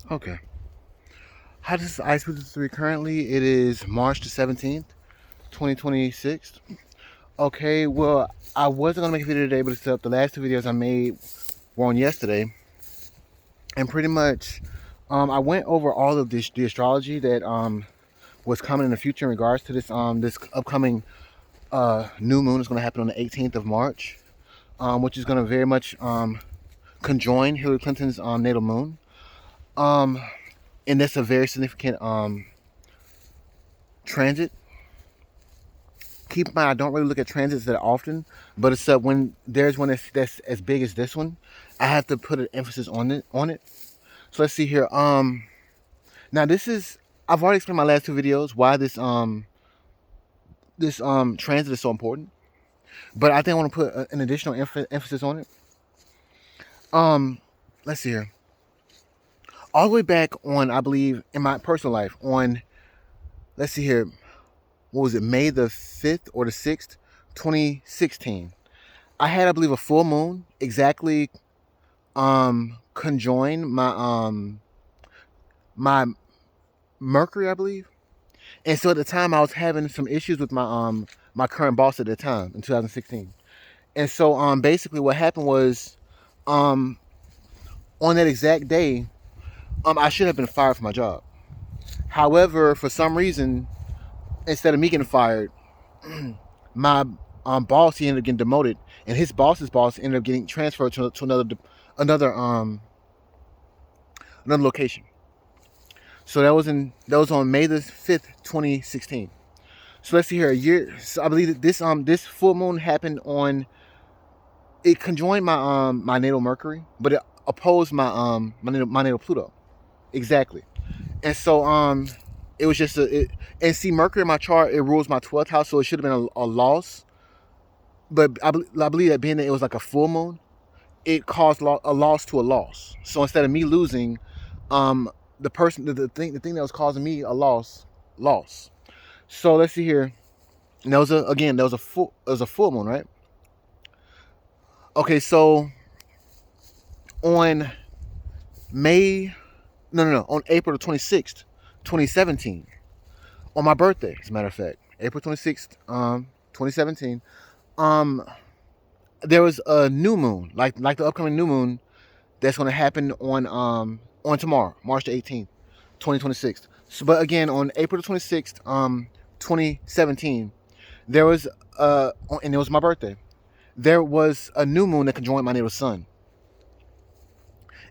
Okay. Hi, this is Iceblu333. Currently, it is March the 17th, 2026. Okay, well, I wasn't going to make a video today, but it's up. The last two videos I made were on yesterday. And pretty much, I went over all of the astrology that was coming in the future in regards to this upcoming new moon is going to happen on the 18th of March, which is going to very much conjoin Hillary Clinton's natal moon. And that's a very significant transit. Keep in mind, I don't really look at transits that often, but it's when there's one that's as big as this one, I have to put an emphasis on it. So let's see here. Now this is, I've already explained in my last two videos why this transit is so important, but I think I want to put an additional emphasis on it. Let's see here. All the way back on, I believe, in my personal life, on, let's see here, what was it, May the 5th or the 6th, 2016. I had, I believe, a full moon exactly conjoin my Mercury, I believe. And so at the time I was having some issues with my current boss at the time in 2016. And so basically what happened was on that exact day, I should have been fired from my job. However, for some reason, instead of me getting fired, my boss, he ended up getting demoted, and his boss's boss ended up getting transferred to another location. So that was on May the 5th, 2016. So let's see here. A year. So I believe that this full moon happened on. It conjoined my natal Mercury, but it opposed my natal Pluto. Exactly. And so it was just and see, Mercury in my chart, it rules my 12th house, so it should have been a loss. But I believe that being that it was like a full moon, it caused a loss to a loss. So instead of me losing, the thing that was causing me a loss. So let's see here. And that was a full moon, right? Okay, so on on April the 26th, 2017, on my birthday, as a matter of fact, April 26th, 2017, there was a new moon, like the upcoming new moon that's going to happen on tomorrow, March the 18th, 2026. So, but again, on April the 26th, 2017, there was and it was my birthday. There was a new moon that conjoined my natal sun.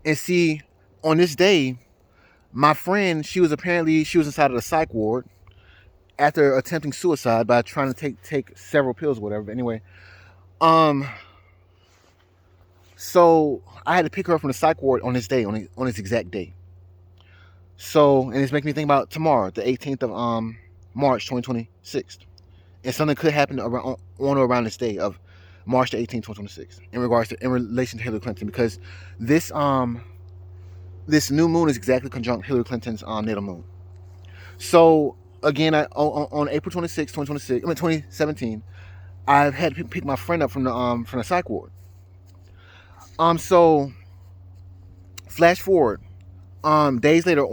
And see, on this day, my friend, she was inside of the psych ward after attempting suicide by trying to take several pills or whatever. But anyway, so I had to pick her up from the psych ward on this day, on this exact day. So, and it's making me think about tomorrow, the 18th of March 2026. And something could happen on or around this day of March the 18th, 2026, in relation to Hillary Clinton, because this new moon is exactly conjunct Hillary Clinton's natal moon. So again, on April 26, 2017, I had to pick my friend up from the psych ward. So flash forward, days later,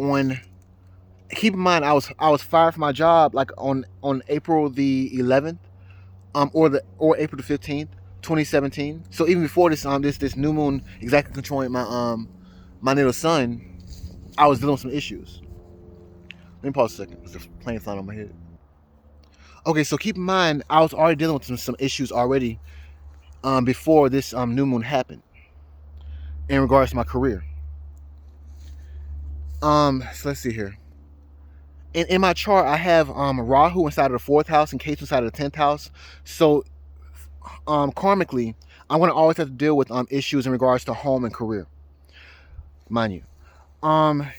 keep in mind I was fired from my job like on April the 11th, or April the 15th, 2017. So even before this new moon exactly controlling my natal sun, I was dealing with some issues. Let me pause a second. There's a plane flying on my head. Okay, so keep in mind I was already dealing with some issues already before this new moon happened in regards to my career. So let's see here. In my chart, I have Rahu inside of the 4th house and Ketu inside of the 10th house. So karmically, I'm going to always have to deal with issues in regards to home and career, mind you.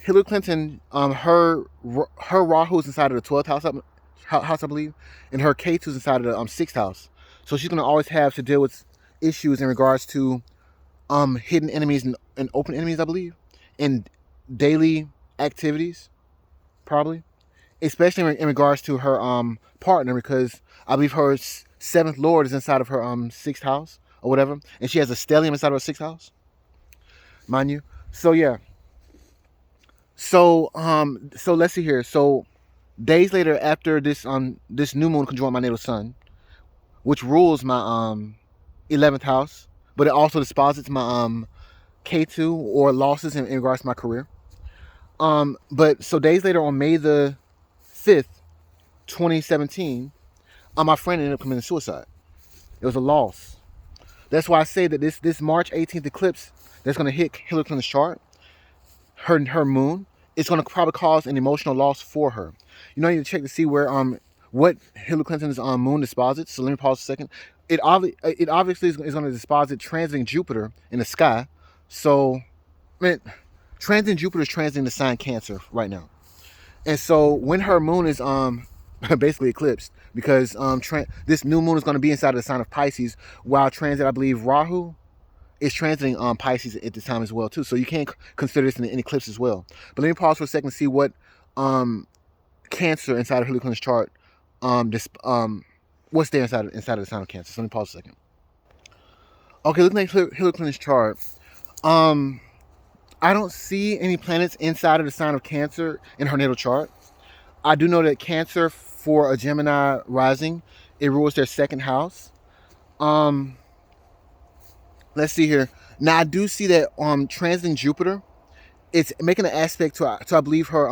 Hillary Clinton, her Rahu is inside of the 12th house, I believe, and her Ketu is inside of the 6th house. So she's going to always have to deal with issues in regards to hidden enemies and open enemies, I believe, in daily activities, probably, especially in regards to her partner, because I believe her 7th lord is inside of her 6th house or whatever, and she has a stellium inside of her 6th house, mind you. So yeah. So let's see here. So days later, after this new moon conjoined my natal sun, which rules my 11th house, but it also disposits my K2 or losses in regards to my career. But so days later, on May the 5th, 2017, my friend ended up committing suicide. It was a loss. That's why I say that this March 18th eclipse that's going to hit Hillary Clinton's chart, her moon, it's going to probably cause an emotional loss for her. You need to check to see where what Hillary Clinton's moon disposits. So let me pause a second. It obviously is going to disposit transiting Jupiter in the sky. So, man, transiting Jupiter is transiting the sign Cancer right now. And so when her moon is basically eclipsed, because this new moon is going to be inside of the sign of Pisces, while transit, I believe, Rahu is transiting Pisces at this time as well too. So you can't consider this an eclipse as well. But let me pause for a second and see what Cancer inside of Hillary Clinton's chart, what's there inside of the sign of Cancer. So let me pause a second. Okay, looking at Hillary Clinton's chart, I don't see any planets inside of the sign of Cancer in her natal chart. I do know that Cancer, for a Gemini rising, it rules their second house. Let's see here. Now I do see that transiting Jupiter, it's making an aspect to I believe her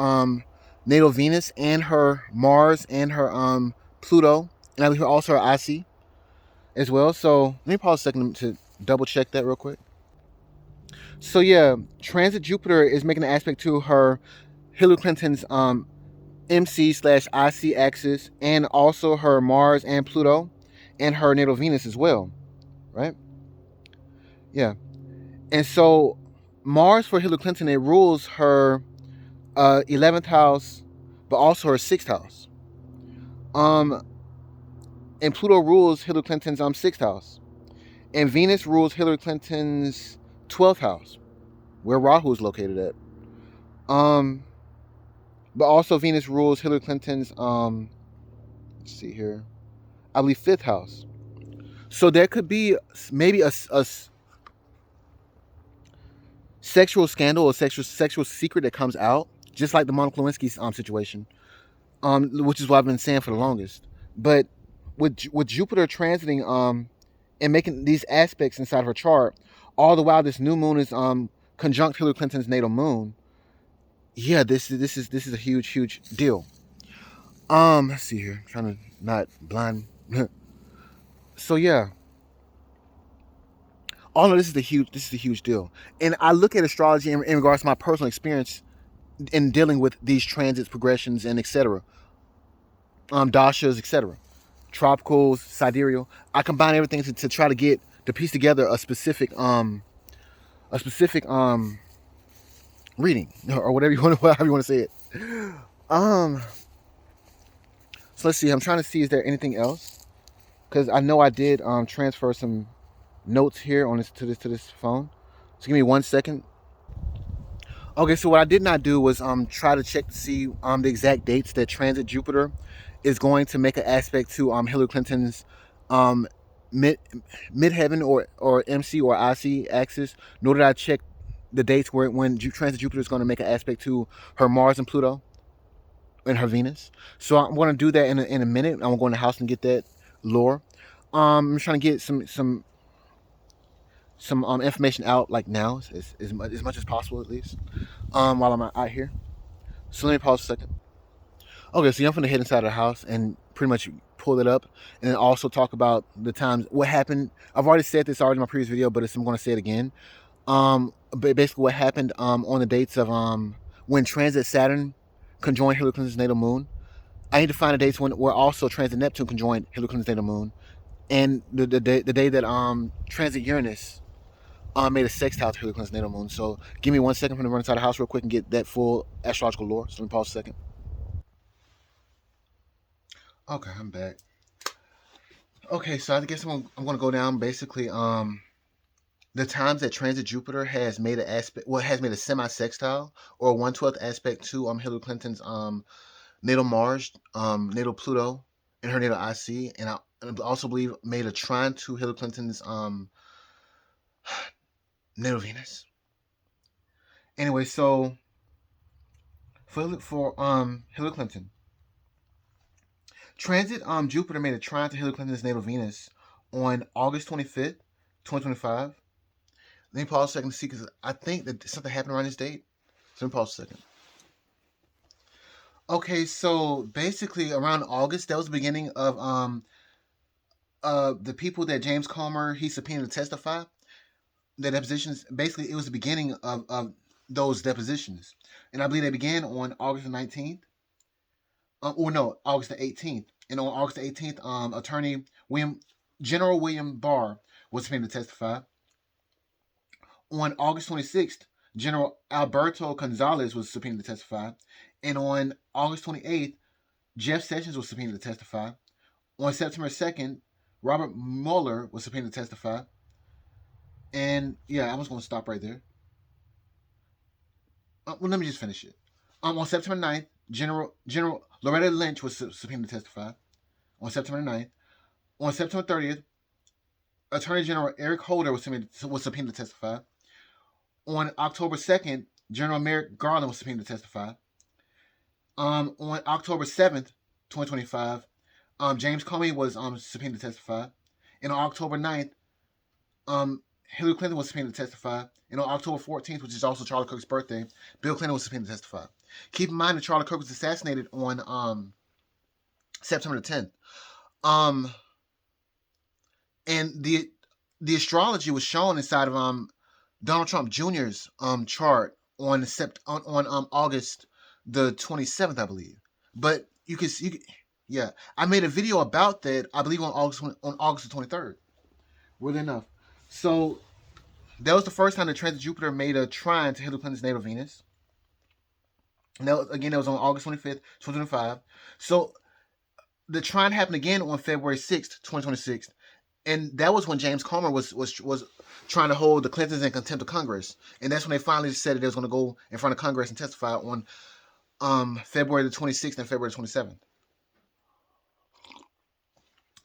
natal Venus and her Mars and her Pluto, and I believe also her IC as well. So let me pause a second to double check that real quick. So yeah, transit Jupiter is making an aspect to her Hillary Clinton's MC/IC axis, and also her Mars and Pluto, and her natal Venus as well, right? Yeah, and so Mars for Hillary Clinton, it rules her 11th house, but also her 6th house. Um, and Pluto rules Hillary Clinton's 6th house, and Venus rules Hillary Clinton's 12th house, where Rahu is located at. Um, but also Venus rules Hillary Clinton's let's see here, I believe 5th house. So there could be maybe a sexual scandal or sexual secret that comes out, just like the Monica Lewinsky situation, which is what I've been saying for the longest. But with Jupiter transiting and making these aspects inside of her chart, all the while this new moon is conjunct Hillary Clinton's natal moon. Yeah, this is a huge deal. Let's see here. I'm trying to not blind. So yeah, all of this is a huge deal. And I look at astrology in regards to my personal experience in dealing with these transits, progressions, and etc. Dashas, etc. Tropicals, sidereal. I combine everything to try to get to piece together a specific reading, or whatever you want to however you want to say it. Um, so let's see. I'm trying to see, is there anything else? Because I know I did transfer some notes here on this phone. So give me 1 second. Okay, so what I did not do was try to check to see the exact dates that transit Jupiter is going to make an aspect to Hillary Clinton's um mid midheaven or MC or IC axis. Nor did I check the dates where when transit Jupiter is going to make an aspect to her Mars and Pluto and her Venus. So I'm going to do that in a minute. I'm going to the house and get that lore. I'm trying to get some information out like now as much as possible, at least while I'm out here. So let me pause a second. Okay, so I'm going to head inside of the house and pretty much pull it up, and then also talk about the times what happened. I've already said this already in my previous video, but I'm going to say it again. Basically what happened on the dates of when transit Saturn conjoined Hillary Clinton's natal moon. I need to find the dates when where also transit Neptune conjoined Hillary Clinton's natal moon, and the day that transit Uranus made a sextile to Hillary Clinton's natal moon. So give me 1 second for me to run inside the house real quick and get that full astrological lore. So let me pause a second. Okay, I'm back. Okay, so I guess I'm gonna go down basically the times that transit Jupiter has made an aspect, well, has made a semi-sextile or 1/12 aspect to Hillary Clinton's natal Mars, natal Pluto, and her natal IC, and I also believe made a trine to Hillary Clinton's natal Venus. Anyway, so for Hillary Clinton. Transit Jupiter made a trine to Hillary Clinton's natal Venus on August 25th, 2025. Let me pause a second to see because I think that something happened around this date. So let me pause a second. Okay, so basically around August, that was the beginning of the people that James Comer he subpoenaed to testify. The depositions, basically it was the beginning of those depositions. And I believe they began on August the 19th. Or no, August the 18th. And on August the 18th, attorney General William Barr was subpoenaed to testify. On August 26th, General Alberto Gonzalez was subpoenaed to testify. And on August 28th, Jeff Sessions was subpoenaed to testify. On September 2nd, Robert Mueller was subpoenaed to testify. And yeah, I was going to stop right there. Well, let me just finish it. On September 9th, General Loretta Lynch was subpoenaed to testify. On September 9th. On September 30th, Attorney General Eric Holder was subpoenaed to testify. On October 2nd, General Merrick Garland was subpoenaed to testify. On October 7th, 2025, James Comey was subpoenaed to testify. And on October 9th, Hillary Clinton was subpoenaed to testify. And on October 14th, which is also Charlie Kirk's birthday, Bill Clinton was subpoenaed to testify. Keep in mind that Charlie Kirk was assassinated on September the 10th. And the astrology was shown inside of Donald Trump Jr.'s chart on August the 27th, I believe. But you can yeah, I made a video about that, I believe on August the 23rd. Weirdly enough. So that was the first time that transit Jupiter made a trine to Hillary Clinton's natal Venus. And that was on August 25th, 2025. So the trine happened again on February 6th, 2026. And that was when James Comer was trying to hold the Clintons in contempt of Congress. And that's when they finally said that they was going to go in front of Congress and testify on February the 26th and February the 27th.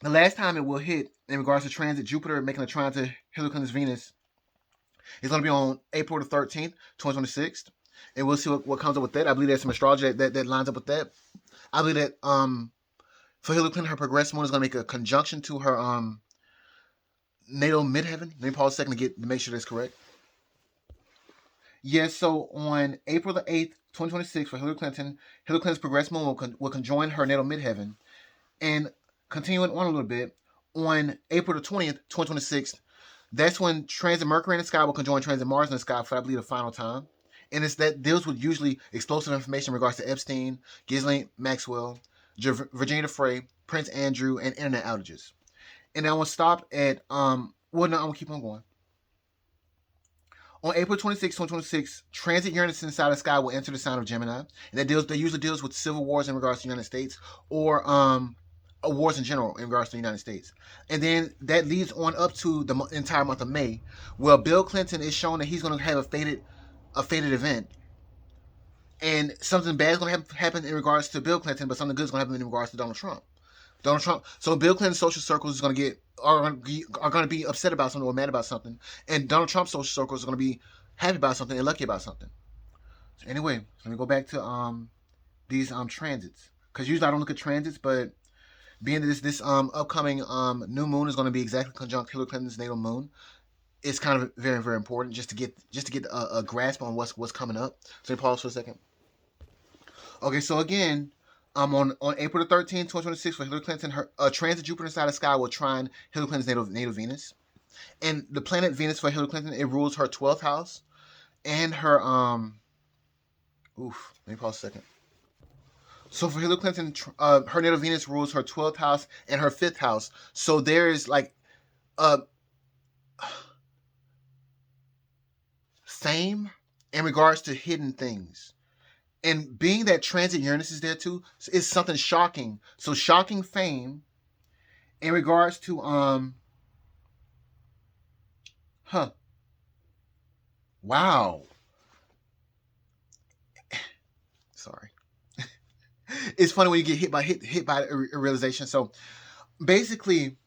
The last time it will hit in regards to transit Jupiter making a trine to Hillary Clinton's Venus is going to be on April the 13th, 2026. And we'll see what comes up with that. I believe there's some astrology that lines up with that. I believe that for Hillary Clinton, her progressed moon is going to make a conjunction to her natal midheaven. Let me pause a second to make sure that's correct. Yes, so on April the 8th, 2026, for Hillary Clinton's progressed moon will conjoin her natal midheaven. And continuing on a little bit, on April the 20th, 2026, that's when transit Mercury in the sky will conjoin transit Mars in the sky for, I believe, the final time. And it's that deals with usually explosive information in regards to Epstein, Ghislaine Maxwell, Virginia Frey, Prince Andrew, and internet outages. And I will stop at I'm gonna keep on going. On April 26, 2026, transit Uranus inside the sky will enter the sign of Gemini. And that usually deals with civil wars in regards to the United States, or wars in general in regards to the United States. And then that leads on up to the entire month of May, where Bill Clinton is shown that he's going to have a fated event. And something bad is going to happen in regards to Bill Clinton, but something good is going to happen in regards to Donald Trump. So Bill Clinton's social circles is going to are going to be upset about something or mad about something, and Donald Trump's social circles are going to be happy about something and lucky about something. So anyway, let me go back to these transits, because usually I don't look at transits, but being that this upcoming new moon is going to be exactly conjunct Hillary Clinton's natal moon, it's kind of very, very important just to get a grasp on what's coming up. So let me pause for a second. Okay, so again, on April the 13th, 2026, for Hillary Clinton, her transit Jupiter inside the sky will trine Hillary Clinton's natal Venus. And the planet Venus for Hillary Clinton, it rules her 12th house and her let me pause a second. So for Hillary Clinton, her natal Venus rules her 12th house and her 5th house. So there is like fame in regards to hidden things. And being that transit Uranus is there too, is something shocking. So shocking fame in regards to wow. Sorry. It's funny when you get hit by a realization. So basically,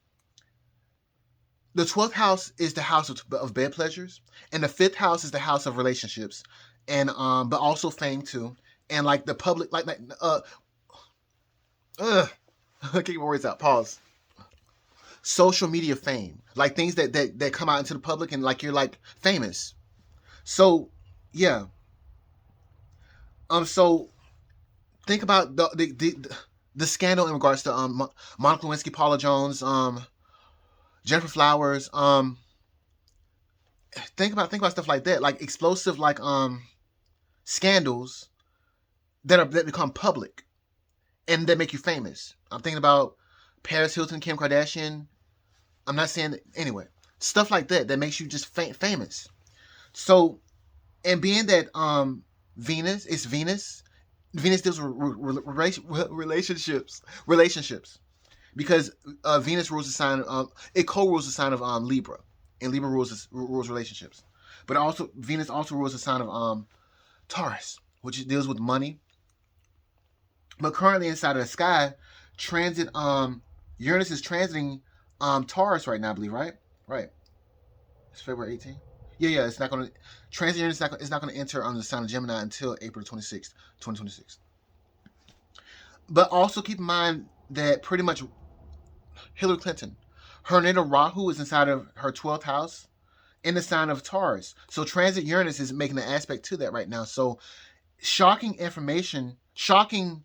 the 12th house is the house of bed pleasures, and the 5th house is the house of relationships, and but also fame too. and like the public, I can't get my words out. Pause. Social media fame, like things that come out into the public, and like you're like famous. So yeah, so think about the scandal in regards to Monica Lewinsky, Paula Jones, Jennifer Flowers. Think about stuff like that, like explosive, like scandals that become public and that make you famous. I'm thinking about Paris Hilton, Kim Kardashian. I'm not saying that, anyway. Stuff like that makes you just famous. So, and being that Venus is Venus, Venus deals with relationships because Venus rules the sign. It co-rules the sign of Libra, and Libra rules relationships. But also Venus also rules the sign of Taurus, which deals with money. But currently inside of the sky, transit Uranus is transiting Taurus right now, I believe, right? Right. It's February 18th. Yeah. It's not going to transit Uranus. It's not going to enter on the sign of Gemini until April 26th, 2026. But also keep in mind that pretty much Hillary Clinton, her natal Rahu is inside of her 12th house in the sign of Taurus. So transit Uranus is making an aspect to that right now. So shocking information, shocking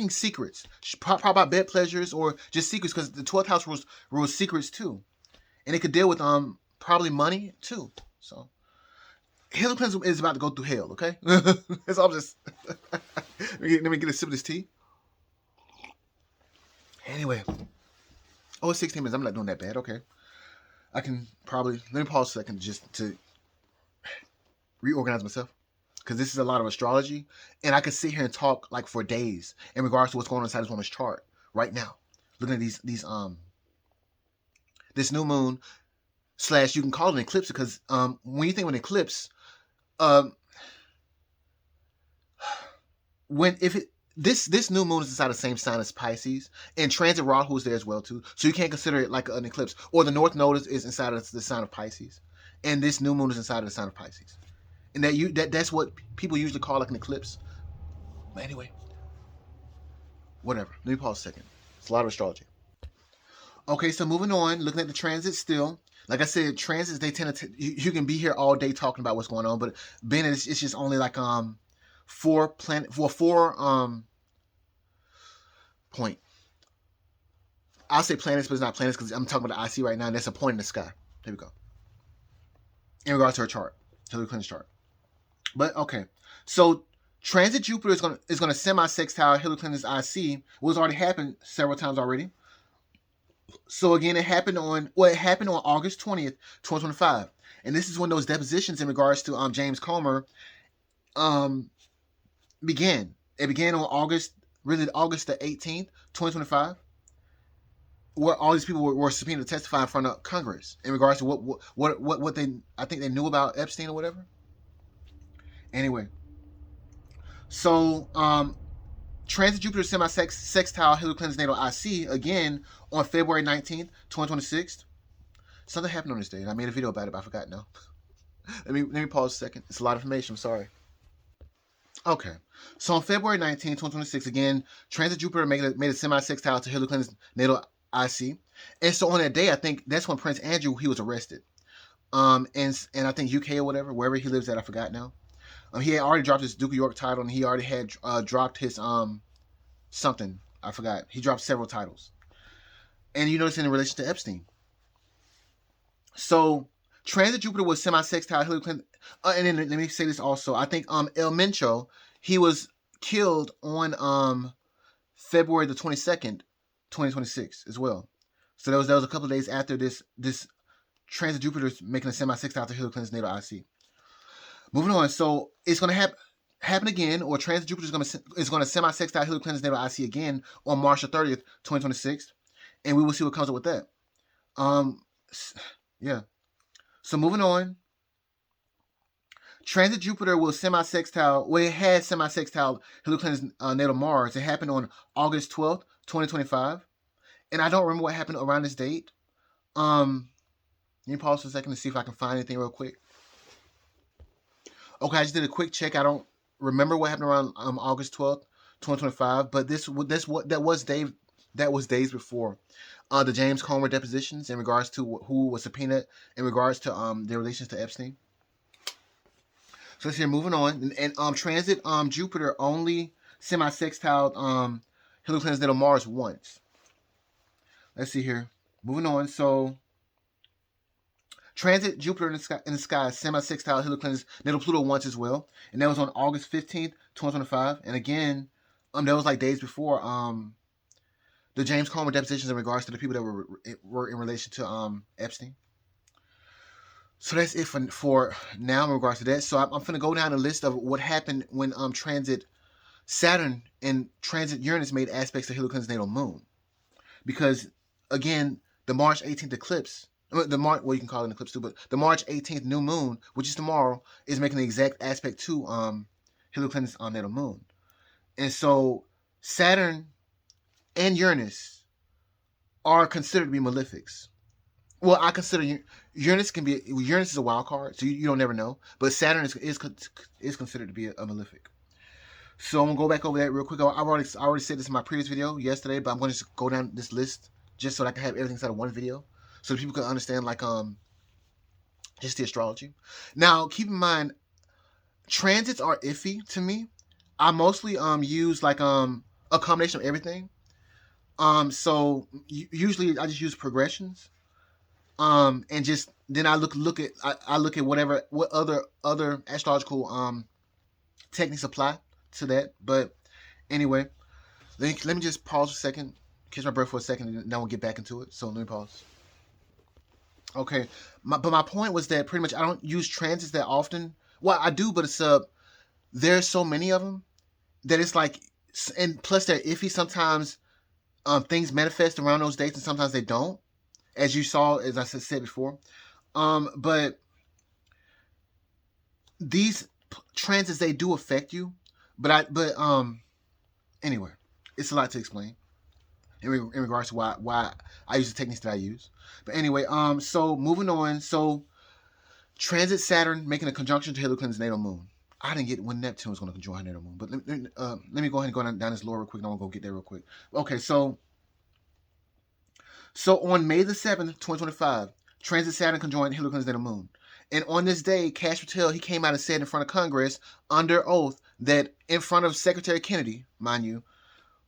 secrets, probably about bed pleasures or just secrets, because the 12th house rules secrets too, and it could deal with probably money too. So Hillary Clinton is about to go through hell. Okay, that's all. Just let me get a sip of this tea. Anyway, it's 16 minutes. I'm not doing that bad. Okay, I can probably let me pause a second just to reorganize myself, because this is a lot of astrology, and I could sit here and talk like for days in regards to what's going on inside this woman's chart right now. Looking at these this new moon / you can call it an eclipse, because when you think of an eclipse, um, this new moon is inside the same sign as Pisces, and transit Rahu is there as well too. So you can't consider it like an eclipse. Or the North Node is inside of the sign of Pisces, and this new moon is inside of the sign of Pisces, and that's what people usually call like an eclipse. But anyway, whatever. Let me pause a second. It's a lot of astrology. Okay, so moving on, looking at the transits still. Like I said, transits, they tend to you can be here all day talking about what's going on, but being it's just only like four point. I'll say planets, but it's not planets because I'm talking about the IC right now, and that's a point in the sky. There we go. In regards to her chart, Hillary Clinton's chart. But okay, so transit Jupiter is gonna semi-sextile Hillary Clinton's IC, which already happened several times already. So again, it happened on August 20th, 2025, and this is when those depositions in regards to James Comer began. It began on August the 18th, 2025, where all these people were subpoenaed to testify in front of Congress in regards to what they, I think they knew about Epstein or whatever. Anyway, so transit Jupiter semi-sextile Hillary Clinton's natal IC again on February 19th, 2026. Something happened on this day, and I made a video about it, but I forgot now. let me pause a second. It's a lot of information. I'm sorry. Okay. So on February 19th, 2026, again, transit Jupiter made a semi-sextile to Hillary Clinton's natal IC. And so on that day, I think that's when Prince Andrew, he was arrested. And I think UK or whatever, wherever he lives at, I forgot now. He had already dropped his Duke of York title, and he already had dropped his something. I forgot. He dropped several titles. And you notice in relation to Epstein. So transit Jupiter was semi-sextile Hillary Clinton. And then let me say this also. I think El Mencho, he was killed on February the 22nd, 2026 as well. So that was a couple of days after this transit Jupiter making a semi-sextile to Hillary Clinton's natal IC. Moving on, so it's going to happen again, or transit Jupiter is going to semi-sextile Hillary Clinton's natal IC again on March the 30th, 2026, and we will see what comes up with that. Yeah. So moving on, transit Jupiter will semi-sextile. Well, it had semi-sextile Hillary Clinton's natal Mars. It happened on August 12th, 2025, and I don't remember what happened around this date. Let me pause for a second to see if I can find anything real quick. Okay, I just did a quick check. I don't remember what happened around August 12th, 2025. But this what that was days before the James Comer depositions in regards to who was subpoenaed in regards to their relations to Epstein. So let's see, moving on, and transit Jupiter only semi-sextile Hillary Clinton's natal Mars once. Let's see here. Moving on, so transit Jupiter in the sky semi-sextile Hillary Clinton's natal Pluto once as well, and that was on August 15th, 2025. And again, that was like days before the James Comer depositions in regards to the people that were in relation to Epstein. So that's it for now in regards to that. So I'm going to go down a list of what happened when transit Saturn and transit Uranus made aspects to Hillary Clinton's natal moon. Because, again, the March 18th eclipse, well, you can call it an eclipse too, but the March 18th new moon, which is tomorrow, is making the exact aspect to Hillary Clinton's natal moon. And so Saturn and Uranus are considered to be malefics. Well, I consider Uranus is a wild card, so you don't never know. But Saturn is considered to be a malefic. So I'm gonna go back over that real quick. I already said this in my previous video yesterday, but I'm gonna just go down this list just so that I can have everything inside of one video, so that people can understand like just the astrology. Now, keep in mind, transits are iffy to me. I mostly use like a combination of everything. So usually I just use progressions. And just then I look at what other astrological techniques apply to that. But anyway, let me just pause for a second, catch my breath for a second, and then we'll get back into it. So let me pause. Okay, but my point was that pretty much I don't use transits that often. Well, I do, but there's so many of them that it's like, and plus they're iffy. Sometimes things manifest around those dates, and sometimes they don't, as you saw, as I said before. But these transits, they do affect you. But anyway, it's a lot to explain in regards to why I use the techniques that I use. But anyway, so moving on. So transit Saturn making a conjunction to Hillary Clinton's natal moon. I didn't get when Neptune was going to conjoin her natal moon, but let me go ahead and go down this lore real quick. And I'm going to go get there real quick. Okay, so on May the 7th, 2025, transit Saturn conjoined Hillary Clinton's natal moon. And on this day, Cash Patel, he came out and said in front of Congress under oath that in front of Secretary Kennedy, mind you,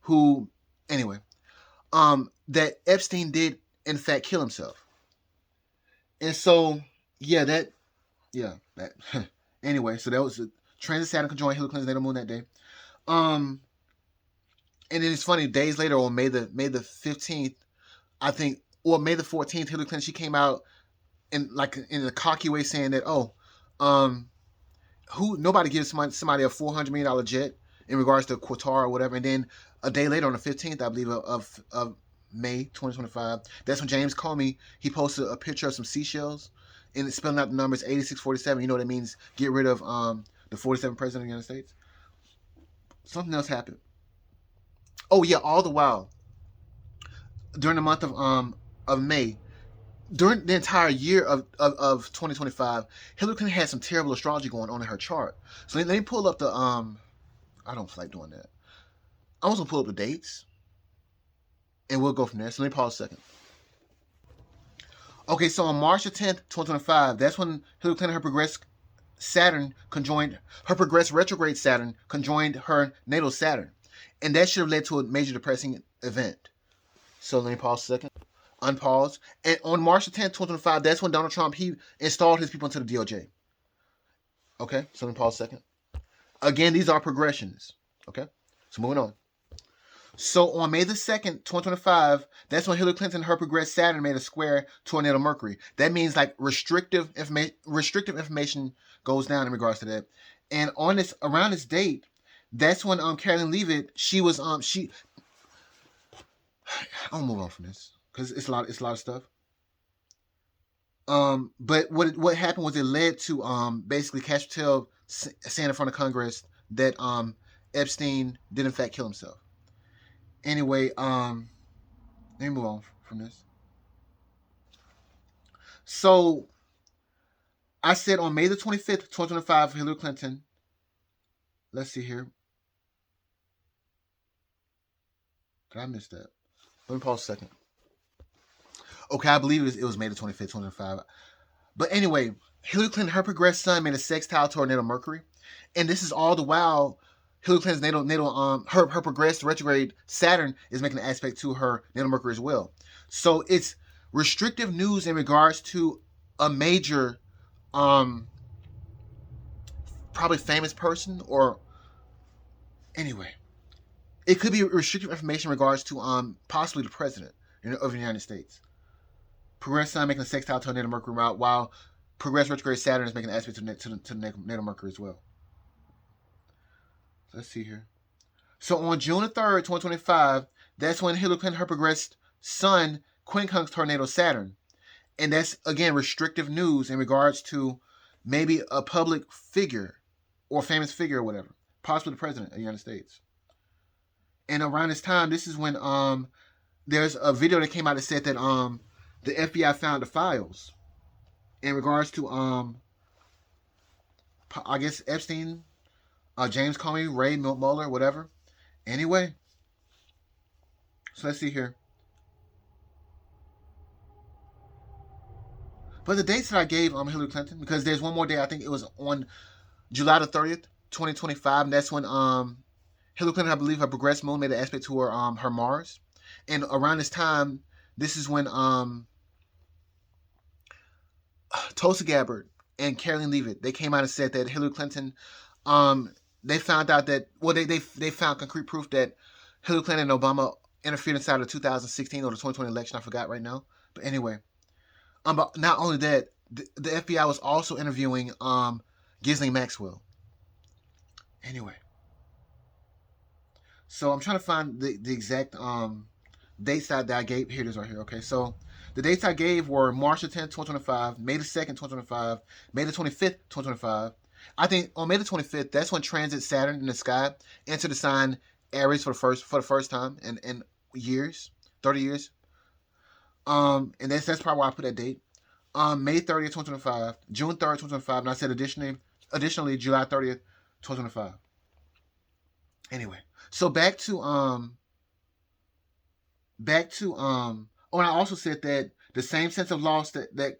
who, anyway, that Epstein did in fact kill himself. And so, that. Anyway, so that was transit Saturn conjoined Hillary Clinton's natal moon that day. And then it's funny, days later on May the 15th, I think, or May the 14th, Hillary Clinton, she came out in a cocky way saying that, nobody gives somebody a $400 million jet in regards to Qatar or whatever. And then a day later, on the 15th, I believe, of May 2025, that's when James Comey, he posted a picture of some seashells and it's spelling out the numbers 8647. You know what it means? Get rid of the 47th president of the United States. Something else happened. Oh yeah, all the while during the month of May, during the entire year of 2025, Hillary Clinton had some terrible astrology going on in her chart. So let me pull up the I don't like doing that. I'm also gonna pull up the dates, and we'll go from there. So let me pause a second. Okay, so on March the 10th, 2025, that's when Hillary Clinton, her progressed retrograde Saturn conjoined her natal Saturn, and that should have led to a major depressing event. So let me pause a second. Unpause. And on March the 10th, 2025, that's when Donald Trump, he installed his people into the DOJ. Okay, so let me pause a second. Again, these are progressions. Okay, so moving on. So on May the 2nd, 2025, that's when Hillary Clinton, her progressed Saturn, made a square to her natal Mercury. That means like restrictive information goes down in regards to that. And around this date, that's when Carolyn Leavitt, she was I'll move on from this because it's a lot of stuff. But what happened was it led to basically Cash Patel saying in front of Congress that Epstein did in fact kill himself. Anyway, let me move on from this. So I said on May the 25th, 2025, Hillary Clinton, let's see here. Did I miss that? Let me pause a second. Okay, I believe it was May the 25th, 2005. But anyway, Hillary Clinton, her progressed sun made a sextile to her natal Mercury, and this is all the while Hillary Clinton's her progressed retrograde Saturn is making an aspect to her natal Mercury as well. So it's restrictive news in regards to a major, probably famous person, or anyway, it could be restrictive information in regards to possibly the president of the United States. Progressed sun making a sextile to her natal Mercury, while progressed retrograde Saturn is making an aspect to natal Mercury as well. Let's see here. So on June the 3rd, 2025, that's when Hillary Clinton, her progressed sun, quincunx tornado Saturn. And that's, again, restrictive news in regards to maybe a public figure or famous figure or whatever, possibly the president of the United States. And around this time, this is when there's a video that came out that said that the FBI found the files in regards to I guess Epstein, James Comey, Ray Mueller, whatever. Anyway, so let's see here. But the dates that I gave Hillary Clinton, because there's one more day, I think it was on July the 30th, 2025, and that's when Hillary Clinton, I believe, her progressed moon made an aspect to her Mars. And around this time, this is when Tulsi Gabbard and Caroline Leavitt, they came out and said that Hillary Clinton, they found out that, well, they found concrete proof that Hillary Clinton and Obama interfered inside of the 2016 or the 2020 election. I forgot right now. But anyway, but not only that, the FBI was also interviewing Ghislaine Maxwell. Anyway, so I'm trying to find the exact dates that I gave. Here it is right here. Okay, so the dates I gave were March the 10th, 2025, May the 2nd, 2025, May the 25th, 2025. I think on May the 25th, that's when transit Saturn in the sky entered the sign Aries for the first time in years, 30 years. And that's probably why I put that date. May 30th, 2025, June 3rd, 2025, and I said additionally July 30th, 2025. Anyway, so back to oh, and I also said that the same sense of loss that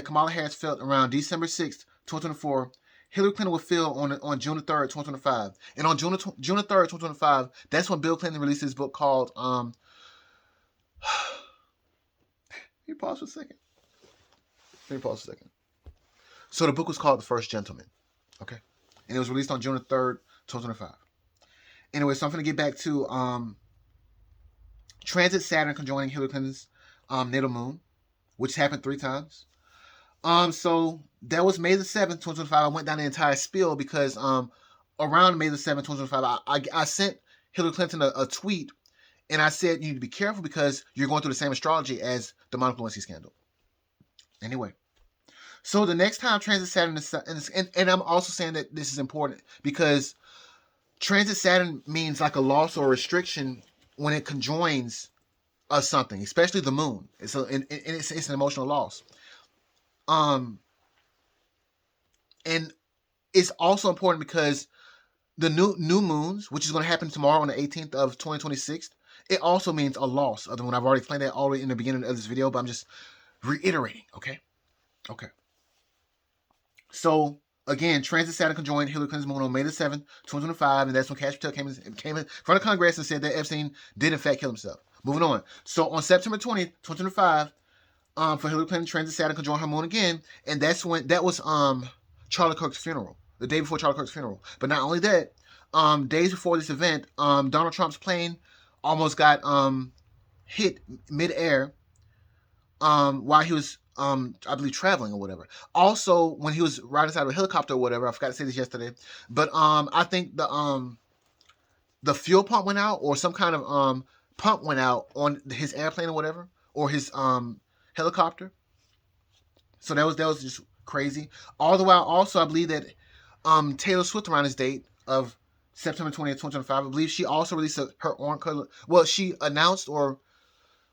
Kamala Harris felt around December 6th, 2024, Hillary Clinton would feel on June the 3rd, 2025. And on June the 3rd, 2025, that's when Bill Clinton released his book called Let me pause for a second. So the book was called The First Gentleman. Okay. And it was released on June the 3rd, 2025. Anyway, so I'm going to get back to transit Saturn conjoining Hillary Clinton's natal moon, which happened 3 times. So that was May the 7th, 2025. I went down the entire spiel because around May the 7th, 2025, I sent Hillary Clinton a tweet, and I said you need to be careful because you're going through the same astrology as the Monica Lewinsky scandal. Anyway, so the next time transit Saturn is, and I'm also saying that this is important because transit Saturn means like a loss or a restriction when it conjoins something, especially the moon. It's an emotional loss. And it's also important because the new moons, which is going to happen tomorrow on the 18th of 2026, it also means a loss. Other than I've already explained that already in the beginning of this video, but I'm just reiterating. Okay. So again, transit Saturn conjoined Hillary Clinton's moon on May the 7th, 2025, and that's when Cash Patel came in front of Congress and said that Epstein did in fact kill himself. Moving on. So on September 20th, 2025, for Hillary Clinton, transit Saturn conjoined her moon again, and that was Charlie Kirk's funeral, the day before Charlie Kirk's funeral. But not only that, days before this event, Donald Trump's plane almost got hit midair while he was I believe traveling or whatever. Also, when he was riding inside of a helicopter or whatever, I forgot to say this yesterday, but I think the fuel pump went out, or some kind of pump went out on his airplane or whatever, or his helicopter. So that was just crazy. All the while, also I believe that Taylor Swift around his date of September 20th, 2025, I believe she also released her orange color. Well, she announced or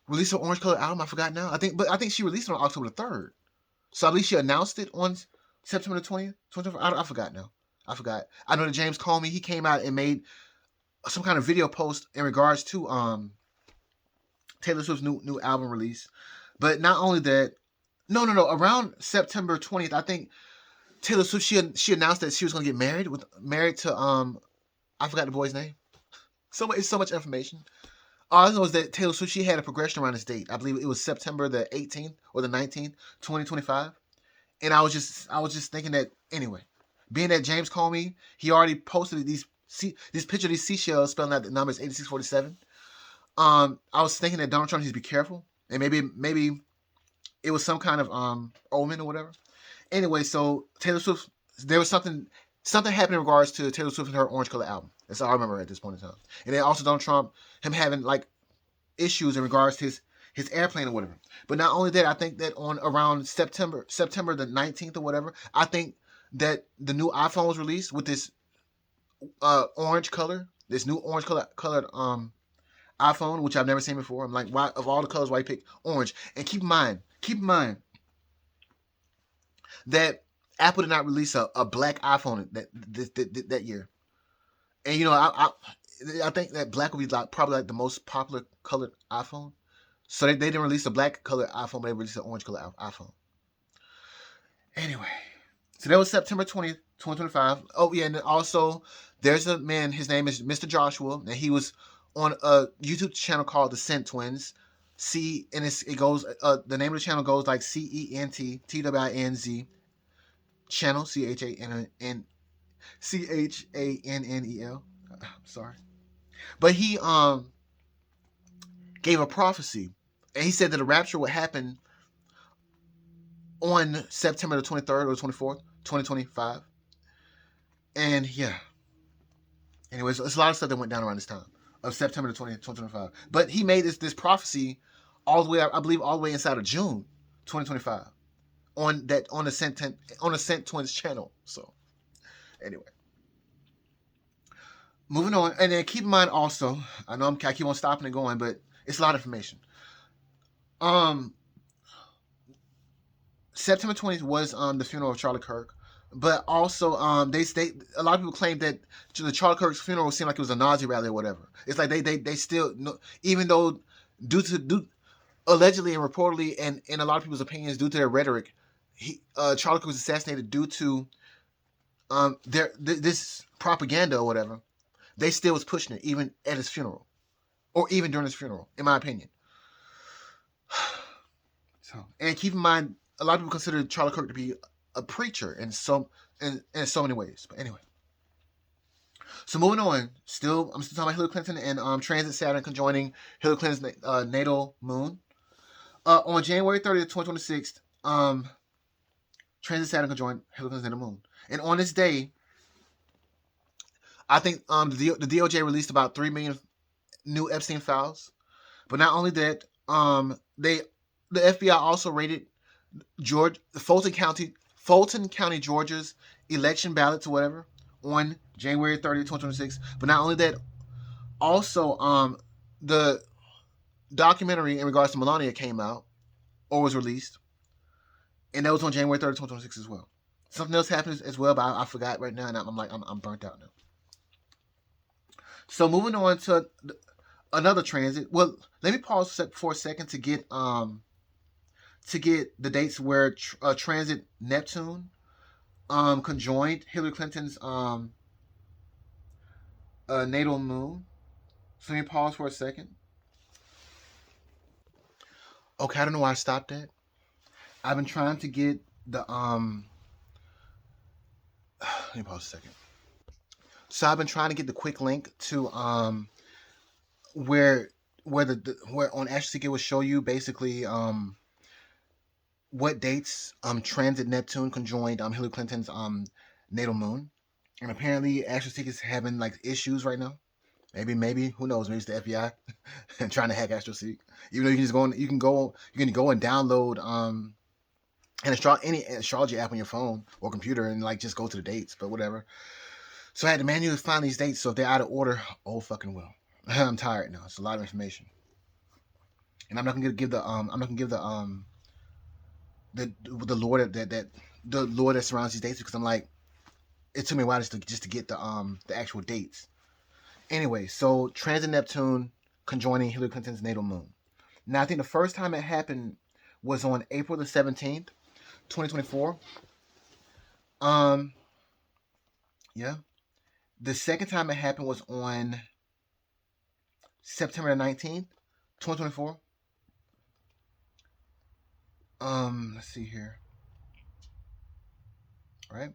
released her orange color album. I forgot now. I think she released it on October the 3rd. So at least she announced it on September the 20th, 2025. I forgot now. I forgot. I know that James Comey, he came out and made some kind of video post in regards to Taylor Swift's new album release. But not only that, no. Around September 20th, I think Taylor Swift she announced that she was gonna get married to I forgot the boy's name. It's so much information. All I know is that Taylor Swift, she had a progression around this date. I believe it was September the 18th or the 19th, 2025. And I was just thinking that anyway, being that James Comey, he already posted these picture of these seashells spelling out the numbers 8647. I was thinking that Donald Trump needs to be careful, and maybe it was some kind of omen or whatever. Anyway, so Taylor Swift, there was something happened in regards to Taylor Swift and her orange color album. That's all I remember at this point in time. And then also Donald Trump, him having like issues in regards to his airplane or whatever. But not only that, I think that on around September the 19th or whatever, I think that the new iPhone was released with this orange color, this new orange colored iPhone, which I've never seen before. I'm like, why of all the colors, why you pick orange? And keep in mind that Apple did not release a black iPhone that year. And you know, I think that black would be like probably like the most popular colored iPhone. So they didn't release a black colored iPhone, but they released an orange colored iPhone. Anyway, so that was September 20th, 2025. Oh yeah, and then also there's a man, his name is Mr. Joshua, and he was on a YouTube channel called The Scent Twins. It goes the name of the channel goes like CENTTWINZ channel, CHANNEL. Sorry. But he gave a prophecy, and he said that the rapture would happen on September the 23rd or 24th, 2025. And yeah. Anyways, it's a lot of stuff that went down around this time of September the 20th, 2025. But he made this prophecy all the way, I believe, all the way inside of June 2025 on the Scent Twins channel. So anyway. Moving on, and then keep in mind also, I know I keep on stopping and going, but it's a lot of information. September 20th was the funeral of Charlie Kirk, but also they a lot of people claim that the Charlie Kirk's funeral seemed like it was a Nazi rally or whatever. It's like they still, even though due allegedly and reportedly and in a lot of people's opinions due to their rhetoric, Charlie Kirk was assassinated due to this propaganda or whatever. They still was pushing it even at his funeral, or even during his funeral, in my opinion. So, and keep in mind, a lot of people consider Charlie Kirk to be a preacher in so many ways. But anyway, so moving on, I'm still talking about Hillary Clinton and transit Saturn conjoining Hillary Clinton's natal moon. On January 30th, 2026, transit Saturn conjoined Hillary Clinton's natal moon, and on this day, I think the DOJ released about 3 million new Epstein files. But not only that, the FBI also raided Fulton County, Georgia's election ballots or whatever on January 30th, 2026. But not only that, also the documentary in regards to Melania came out or was released, and that was on January 30th, 2026 as well. Something else happened as well, but I forgot right now, and I'm burnt out now. So moving on to another transit. Well, let me pause for a second to get the dates where transit Neptune conjoined Hillary Clinton's natal moon. So let me pause for a second. Okay, I don't know why I stopped at. I've been trying to get the let me pause a second. So I've been trying to get the quick link to where on Astrology it will show you basically what dates transit Neptune conjoined Hillary Clinton's natal moon. And apparently Astrology is having like issues right now. Maybe who knows? Maybe it's the FBI trying to hack Astrology. Even though you can go and download any astrology app on your phone or computer and like just go to the dates, but whatever. So I had to manually find these dates. So if they're out of order, oh fucking well. I'm tired now. It's a lot of information, and I'm not gonna give the the lore that the lore that surrounds these dates because I'm like, it took me a while just to get the actual dates. Anyway, so transit Neptune conjoining Hillary Clinton's natal moon. Now I think the first time it happened was on April the 17th, 2024. Um, yeah. The second time it happened was on September the 19th, 2024. Let's see here. All right.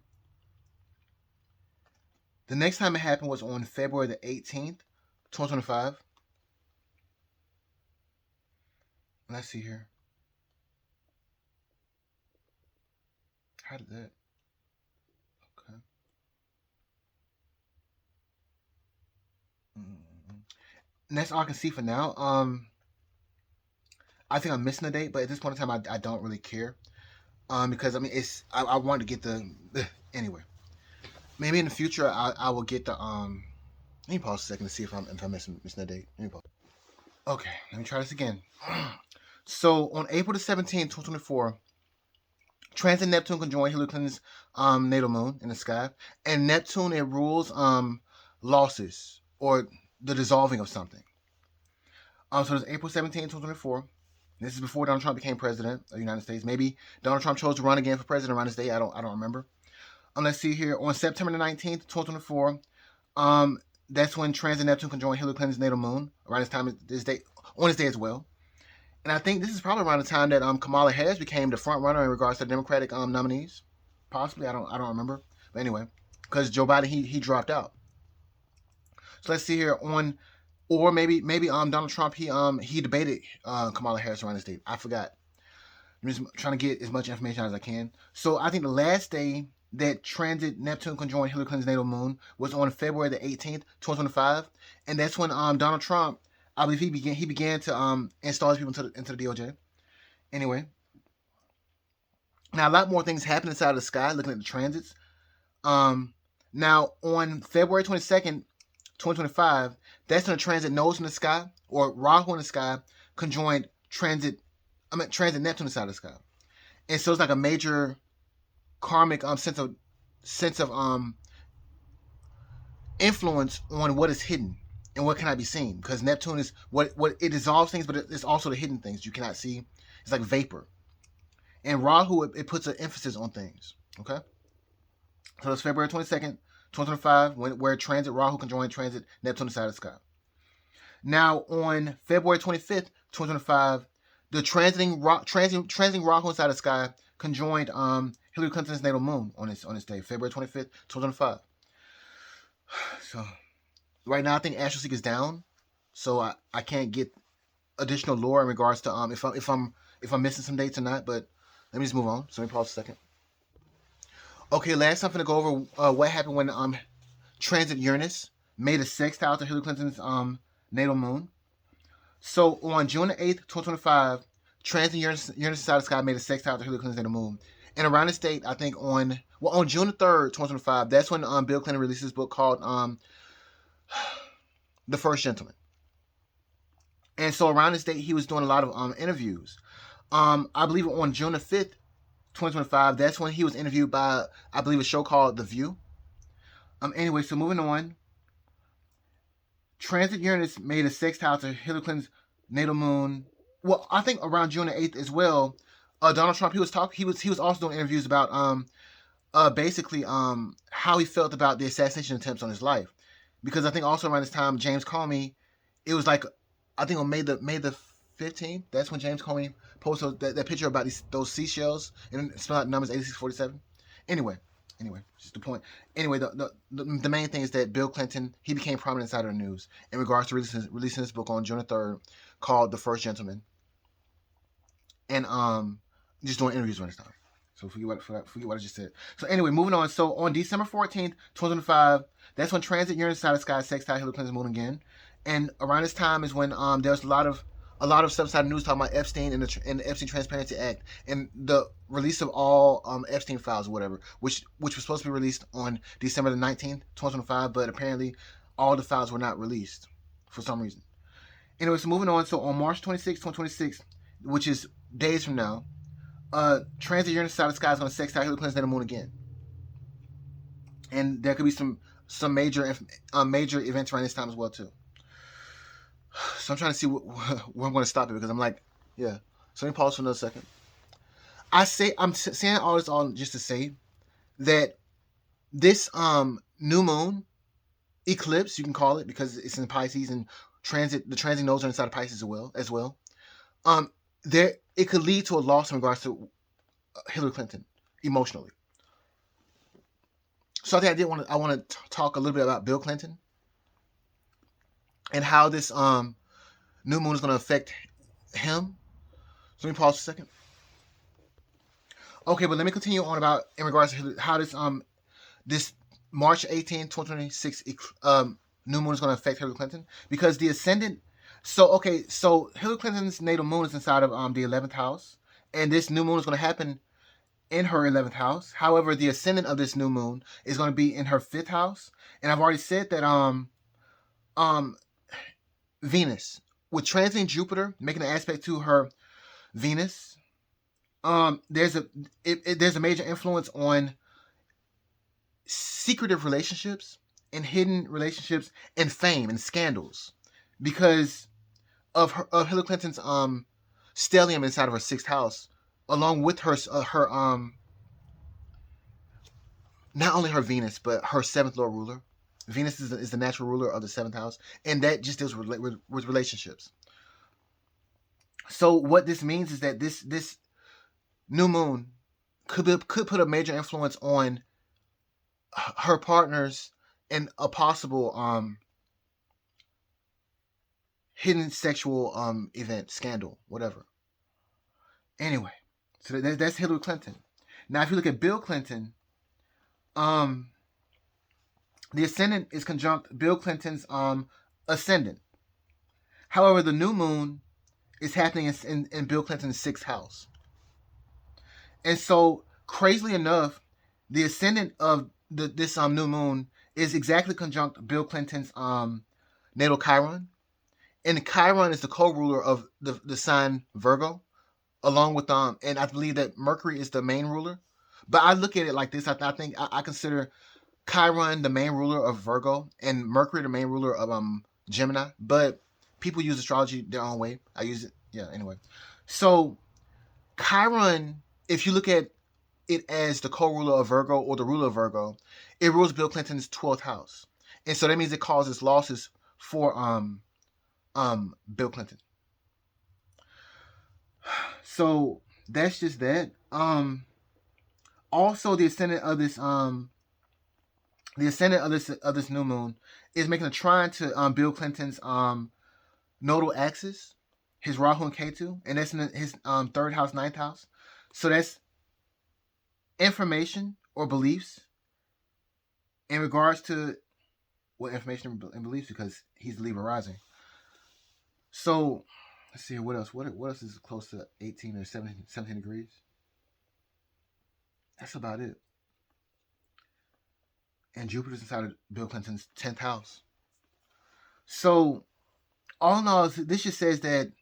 The next time it happened was on February the 18th, 2025. Let's see here. How did that? Okay. And that's all I can see for now. I think I'm missing a date, but at this point in time, I don't really care. Because I mean, I want to get the anyway. Maybe in the future, I will get the Let me pause a second to see if I'm missing a date. Let me pause. Okay, let me try this again. So on April the 17th, 2024, transit Neptune conjoined Hillary Clinton's natal moon in the sky, and Neptune it rules losses or the dissolving of something. So it's April 17th, 2024. This is before Donald Trump became president of the United States. Maybe Donald Trump chose to run again for president around this day. I don't remember. Let's see here. On September the 19th, 2024, that's when transit Neptune conjoined Hillary Clinton's natal moon around this time, this day, on this day as well. And I think this is probably around the time that Kamala Harris became the front runner in regards to the Democratic nominees. Possibly, I don't remember. But anyway, because Joe Biden he dropped out. So let's see here or maybe Donald Trump he debated Kamala Harris around this date. I forgot. I'm just trying to get as much information as I can. So I think the last day that transit Neptune conjoined Hillary Clinton's natal moon was on February the 18th, 2025, and that's when Donald Trump, I believe he began to install his people into the DOJ. Anyway, now a lot more things happen inside of the sky. Looking at the transits. Now on February 22nd, 2025, that's when the transit nose in the sky or Rahu in the sky conjoined transit Neptune inside the sky, and so it's like a major karmic sense of influence on what is hidden and what cannot be seen, because Neptune is what it dissolves things, but it's also the hidden things you cannot see. It's like vapor, and Rahu it puts an emphasis on things. Okay, so it's February 22nd, 2025, where transit Rahu conjoined transit Neptune inside the sky. Now on February 25th, 2025, the transiting Rahu inside the sky conjoined Hillary Clinton's natal moon on this day, February 25th, 2005. So right now I think Astrology is down, so I can't get additional lore in regards to if I'm missing some dates or not. But let me just move on. So let me pause a second. Okay, last I'm gonna go over what happened when transit Uranus made a sextile to Hillary Clinton's natal moon. So on June 8th, 2025, transit Uranus inside the sky made a sextile to Hillary Clinton's natal moon. And around this date, I think on June 3rd, 2025, that's when Bill Clinton released his book called The First Gentleman. And so around this date, he was doing a lot of interviews. I believe on June the 5th, 2025, that's when he was interviewed by, I believe, a show called The View. Anyway, so moving on. Transit Uranus made a sextile to Hillary Clinton's natal moon. Well, I think around June the 8th as well. Donald Trump, he was also doing interviews about basically how he felt about the assassination attempts on his life, because I think also around this time James Comey, it was like I think on May the 15th, that's when James Comey posted that picture about those seashells and spelled out numbers 8647. Anyway, just the point. Anyway, the main thing is that Bill Clinton, he became prominent inside of the news in regards to releasing his book on June 3rd called The First Gentleman, and just doing interviews around this time. So forget what I just said. So anyway, moving on. So on December 14th, 2025, that's when transit Uranus inside the sky sextile Hillary Clinton's moon again. And around this time is when there's a lot of stuff inside the news talking about Epstein and the Epstein Transparency Act and the release of all Epstein files or whatever, which was supposed to be released on December the 19th, 2025, but apparently all the files were not released for some reason. Anyway, so moving on. So on March 26, 2026, which is days from now, transit Uranus inside the sky is going to sextile Hillary Clinton's natal moon again. and there could be some major major events around this time as well too. So I'm trying to see where I'm going to stop it because I'm like, yeah. So let me pause for another second. I'm saying all this all just to say that this new moon eclipse, you can call it, because it's in Pisces, and the transit nodes are inside of Pisces as well. There it could lead to a loss in regards to Hillary Clinton emotionally. So I think I want to talk a little bit about Bill Clinton and how this new moon is going to affect him. So let me pause for a second. Okay, but let me continue on about in regards to how this March 18, 2026 new moon is going to affect Hillary Clinton, because the ascendant. So Hillary Clinton's natal moon is inside of the 11th house, and this new moon is going to happen in her 11th house. However, the ascendant of this new moon is going to be in her 5th house, and I've already said that um Venus, with transiting Jupiter making an aspect to her Venus, there's a major influence on secretive relationships and hidden relationships and fame and scandals, because of Hillary Clinton's stellium inside of her 6th house, along with her not only her Venus but her 7th lord ruler. Venus is the natural ruler of the 7th house, and that just deals with relationships. So what this means is that this new moon could put a major influence on her partners and a possible hidden sexual event, scandal, whatever. Anyway, so that's Hillary Clinton. Now, if you look at Bill Clinton, um, the ascendant is conjunct Bill Clinton's ascendant. However, the new moon is happening in Bill Clinton's 6th house, and so crazily enough, the ascendant of this new moon is exactly conjunct Bill Clinton's natal Chiron, and Chiron is the co-ruler of the sign Virgo, along with and I believe that Mercury is the main ruler. But I look at it like this: I think I consider Chiron the main ruler of Virgo and Mercury the main ruler of Gemini. But people use astrology their own way. I use it, yeah. Anyway, so Chiron, if you look at it as the co-ruler of Virgo or the ruler of Virgo, it rules Bill Clinton's 12th house, and so that means it causes losses for Bill Clinton. So that's just that. Also, the ascendant of this new moon is making a trine to Bill Clinton's nodal axis, his Rahu and Ketu, and that's in his 3rd house, 9th house. So that's information or beliefs in regards to information and beliefs, because he's Libra rising. So let's see what else. What else is close to 18 or 17 degrees? That's about it. And Jupiter's inside of Bill Clinton's 10th house. So all in all, this just says that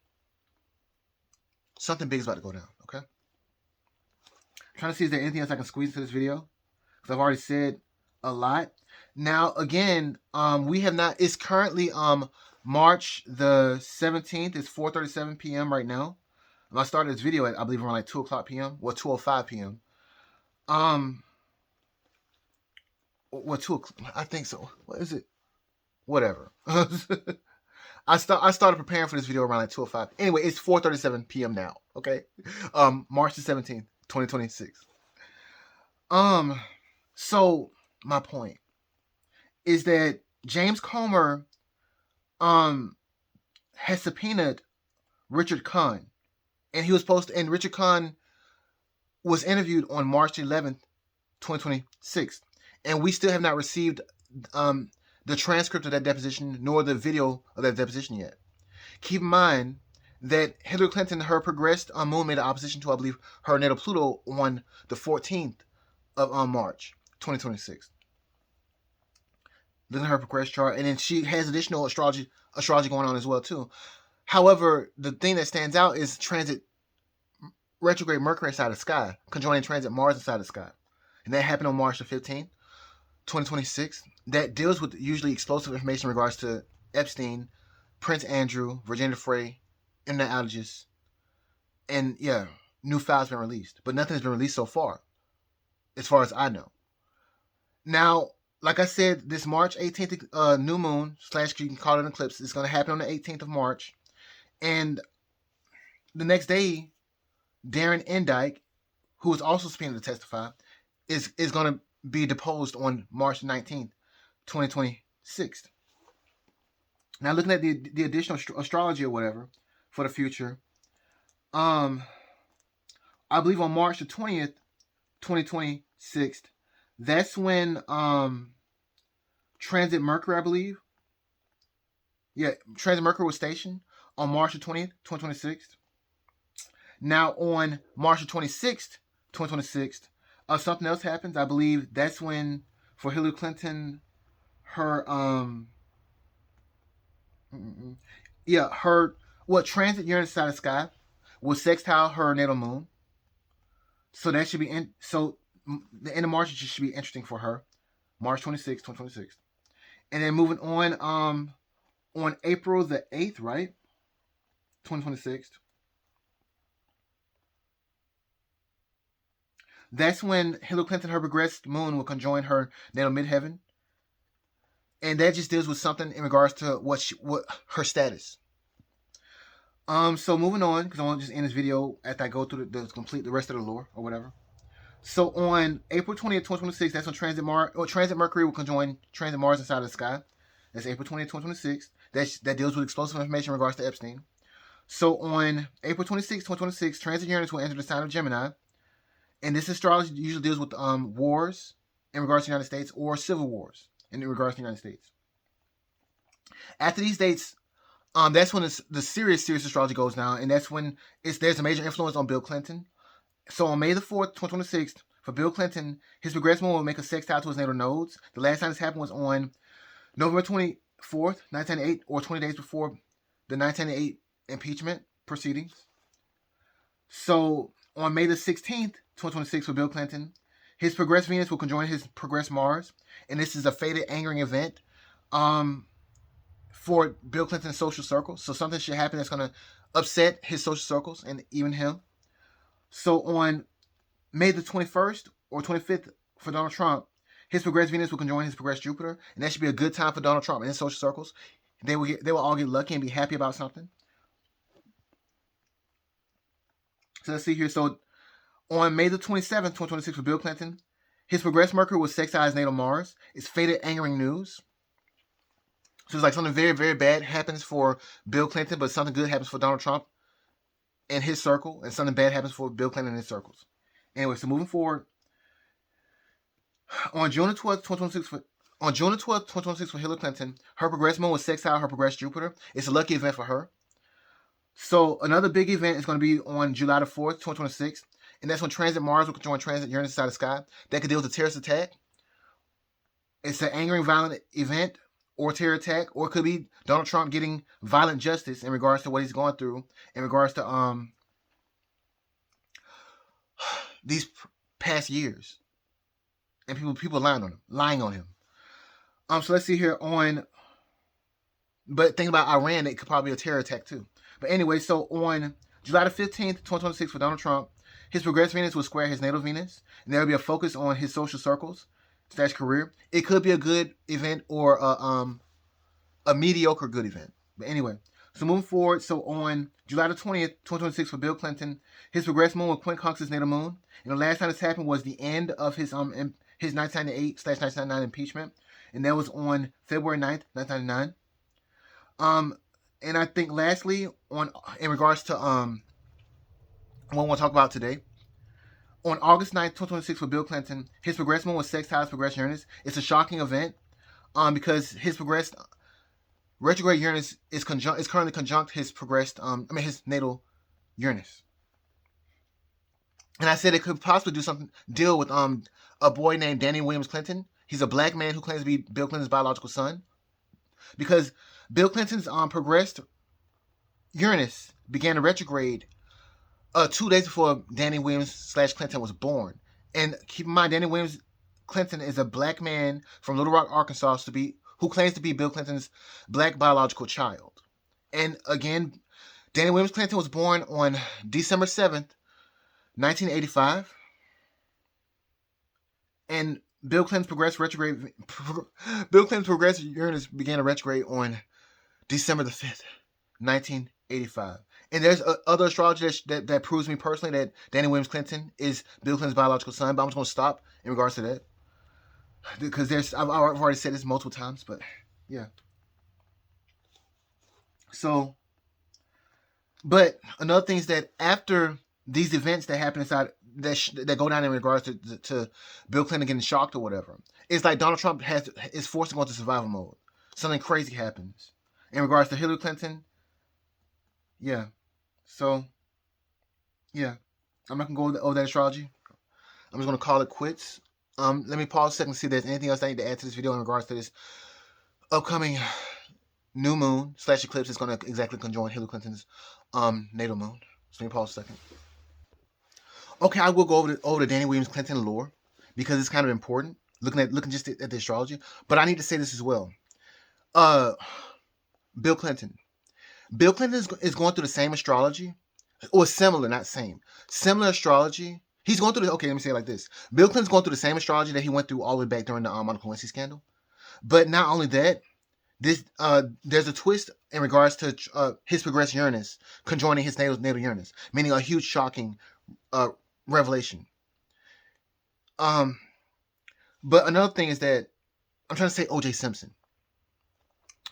something big is about to go down. Okay. I'm trying to see, is there anything else I can squeeze into this video? Because I've already said a lot. Now again, we have not. It's currently March the 17th. It's 4:37 p.m. right now. I started this video at, I believe, around like 2 o'clock p.m. or 2:05 p.m. What 2 o'clock? I think so. What is it? Whatever. I started preparing for this video around like 2:05. Anyway, it's 4:37 p.m. now. Okay, March the 17th, 2026. So my point is that James Comer has subpoenaed Richard Kahn, and he was supposed to, and Richard Kahn was interviewed on March 11th, 2026, and we still have not received the transcript of that deposition nor the video of that deposition yet. Keep in mind that Hillary Clinton, her progressed moon made an opposition to, I believe, her natal Pluto on the 14th of March 2026. Looking at her progress chart, and then she has additional astrology going on as well too. However, the thing that stands out is transit retrograde Mercury inside the sky, conjoining transit Mars inside the sky, and that happened on March the 15th, 2026 that deals with usually explosive information in regards to Epstein, Prince Andrew, Virginia Frey, internet outages, and yeah, new files been released, but nothing has been released so far, as far as I know. Now, like I said, this March 18th new moon slash you can call it an eclipse is going to happen on the 18th of March, and the next day, Darren Endike, who is also subpoenaed to testify, is going to be deposed on March 19th, 2026. Now, looking at the additional astrology or whatever for the future, I believe on March the 20th, 2026, that's when Transit Mercury, I believe. Yeah, Transit Mercury was stationed on March the 20th, 2026. Now on March the 26th, 2026, something else happens. I believe that's when, for Hillary Clinton, her transit Uranus side of the sky will sextile her natal moon. So that should be so the end of March should be interesting for her. March 26th, 2026. And then moving on April the 8th, right? 2026. That's when Hillary Clinton, her progressed moon, will conjoin her natal midheaven. And that just deals with something in regards to what her status. So moving on, because I want to just end this video after I go through the rest of the lore or whatever. So on April 20th, 2026, that's when Transit Mercury will conjoin Transit Mars inside of the sky. That's April 20th, 2026. That deals with explosive information in regards to Epstein. So on April 26th, 2026, Transit Uranus will enter the sign of Gemini. And this astrology usually deals with wars in regards to the United States or civil wars in regards to the United States. After these dates, that's when the serious astrology goes down, and that's when there's a major influence on Bill Clinton. So on May the 4th, 2026, for Bill Clinton, his progressed moon will make a sextile to his natal nodes. The last time this happened was on November 24th, 1998, or 20 days before the 1998 impeachment proceedings. So on May the 16th, 2026, for Bill Clinton, his progressed Venus will conjoin his progressed Mars, and this is a fated angering event for Bill Clinton's social circles. So something should happen that's going to upset his social circles and even him. So on May the 21st or 25th for Donald Trump, his progressed Venus will conjoin his progressed Jupiter, and that should be a good time for Donald Trump and his social circles. They will all get lucky and be happy about something. So let's see here. So on May the 27th, 2026 for Bill Clinton, his progressed Mercury will sextile his natal Mars. It's fated angering news. So it's like something very, very bad happens for Bill Clinton, but something good happens for Donald Trump and his circle, and something bad happens for Bill Clinton and his circles. Anyway, so moving forward, on June 12th, 2026 for Hillary Clinton, her progressed moon will sextile her progressed Jupiter. It's a lucky event for her. So another big event is going to be on July the 4th, 2026, and that's when Transit Mars will conjoin Transit Uranus side of the sky. That could deal with a terrorist attack. It's an angering, violent event or terror attack, or it could be Donald Trump getting violent justice in regards to what he's going through, in regards to these past years, and people lying on him. So let's see here but think about Iran, it could probably be a terror attack too. But anyway, so on July the 15th, 2026 for Donald Trump, his progressed Venus will square his natal Venus, and there will be a focus on his social circles / career. It could be a good event or a mediocre good event. But anyway, so moving forward, so on July the 20th, 2026 for Bill Clinton, his progressed moon will quincunx his natal moon. And the last time this happened was the end of his 1998/1999 impeachment, and that was on February 9th, 1999. And I think lastly, in regards to what we'll talk about today, on August 9th, 2026 for Bill Clinton, his progressed moon was sextile his progressed Uranus. It's a shocking event because his progressed retrograde Uranus is currently conjunct his progressed his natal Uranus. And I said it could possibly deal with a boy named Danny Williams Clinton. He's a black man who claims to be Bill Clinton's biological son, because Bill Clinton's progressed Uranus began to retrograde 2 days before Danny Williams / Clinton was born. And keep in mind, Danny Williams Clinton is a black man from Little Rock, Arkansas, who claims to be Bill Clinton's black biological child. And again, Danny Williams Clinton was born on December 7th, 1985. And Bill Clinton's progressive Uranus began to retrograde on December the 5th, 1985. And there's other astrology that proves me personally that Danny Williams Clinton is Bill Clinton's biological son, but I'm just going to stop in regards to that. Because I've already said this multiple times, but yeah. So, but another thing is that after these events that happen inside, that go down in regards to Bill Clinton getting shocked or whatever, it's like Donald Trump is forced to go into survival mode. Something crazy happens. In regards to Hillary Clinton, yeah. So, yeah. I'm not going to go over that astrology. I'm just going to call it quits. Let me pause a second to see if there's anything else I need to add to this video in regards to this upcoming new moon / eclipse that's going to exactly conjoin Hillary Clinton's natal moon. So let me pause a second. Okay, I will go over the Danny Williams Clinton lore because it's kind of important. Looking just at the astrology, but I need to say this as well. Bill Clinton. Bill Clinton is going through the same astrology, or similar, not same, similar astrology. He's going through the, okay, let me say it like this. Bill Clinton's going through the same astrology that he went through all the way back during the Monica Lewinsky scandal. But not only that, there's a twist in regards to his progressed Uranus conjoining his natal Uranus, meaning a huge shocking revelation. But another thing is that I'm trying to say O.J. Simpson.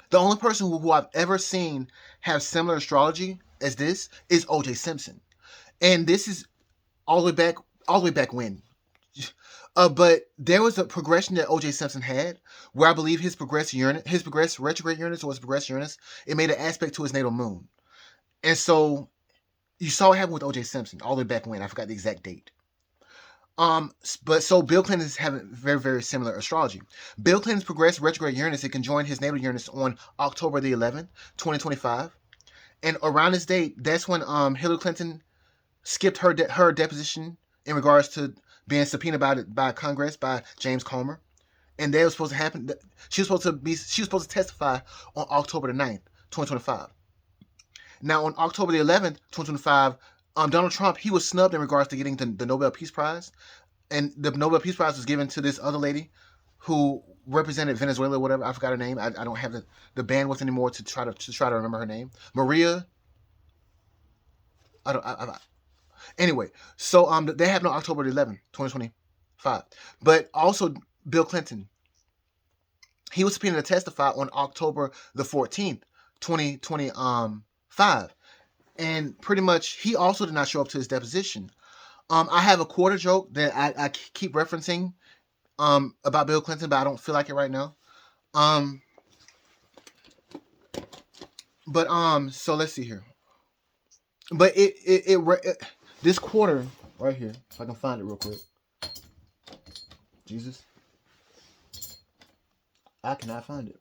The only person who I've ever seen have similar astrology as this is O.J. Simpson, and this is all the way back when. But there was a progression that O.J. Simpson had, where I believe his progressed retrograde Uranus, or his progressed Uranus, it made an aspect to his natal moon, and so you saw what happened with O.J. Simpson all the way back when. I forgot the exact date. But so Bill Clinton is having very, very similar astrology. Bill Clinton's progressed retrograde Uranus, it can join his natal Uranus on October the 11th, 2025. And around this date, that's when Hillary Clinton skipped her deposition in regards to being subpoenaed by Congress by James Comer. And that was supposed to happen. She was supposed to testify on October the 9th, 2025. Now on October the 11th, 2025, Donald Trump, he was snubbed in regards to getting the Nobel Peace Prize. And the Nobel Peace Prize was given to this other lady who represented Venezuela or whatever. I forgot her name. I don't have the bandwidth anymore to try to remember her name. Maria. Anyway, so they happened on October 11th, 2025. But also Bill Clinton, he was subpoenaed to testify on October the 14th, 2025. And pretty much, he also did not show up to his deposition. I have a quarter joke that I keep referencing about Bill Clinton, but I don't feel like it right now. So let's see here. But this quarter right here, if I can find it real quick. Jesus, I cannot find it.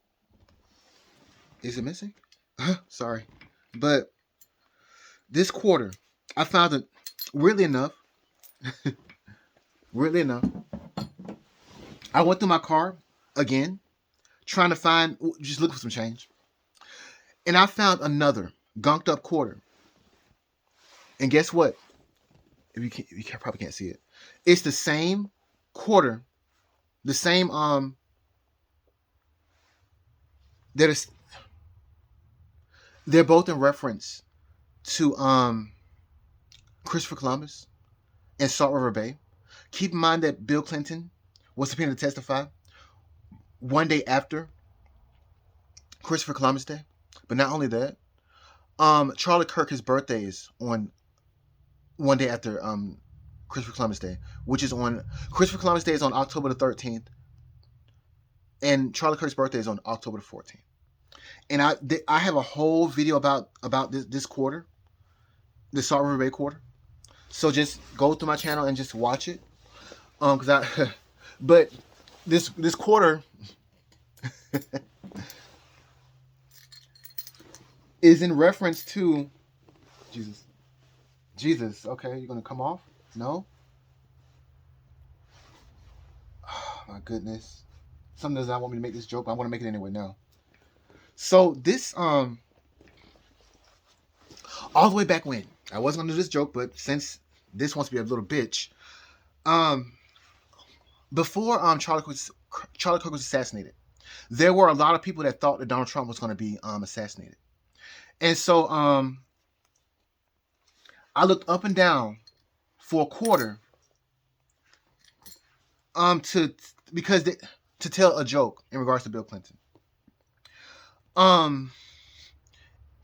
Is it missing? Sorry, but this quarter, I found it. Weirdly enough, I went through my car again, trying to find, just looking for some change, and I found another gunked up quarter. And guess what? You probably can't see it. It's the same quarter, the same they're both in reference to Christopher Columbus and Salt River Bay. Keep in mind that Bill Clinton was subpoenaed to testify one day after Christopher Columbus Day. But not only that, Charlie Kirk's birthday is on one day after Christopher Columbus Day, which is on Christopher Columbus Day is on October the 13th, and Charlie Kirk's birthday is on October the 14th. And I have a whole video about this quarter, the Salt River Bay quarter. So just go through my channel and just watch it. But this quarter is in reference to Jesus. Okay, you're gonna come off? No. Oh my goodness. Something does not want me to make this joke, but I'm going to make it anyway now. So this, all the way back when, I wasn't going to do this joke, but since this wants to be a little bitch, before Charlie Kirk was assassinated, there were a lot of people that thought that Donald Trump was going to be assassinated. And so I looked up and down for a quarter to tell a joke in regards to Bill Clinton.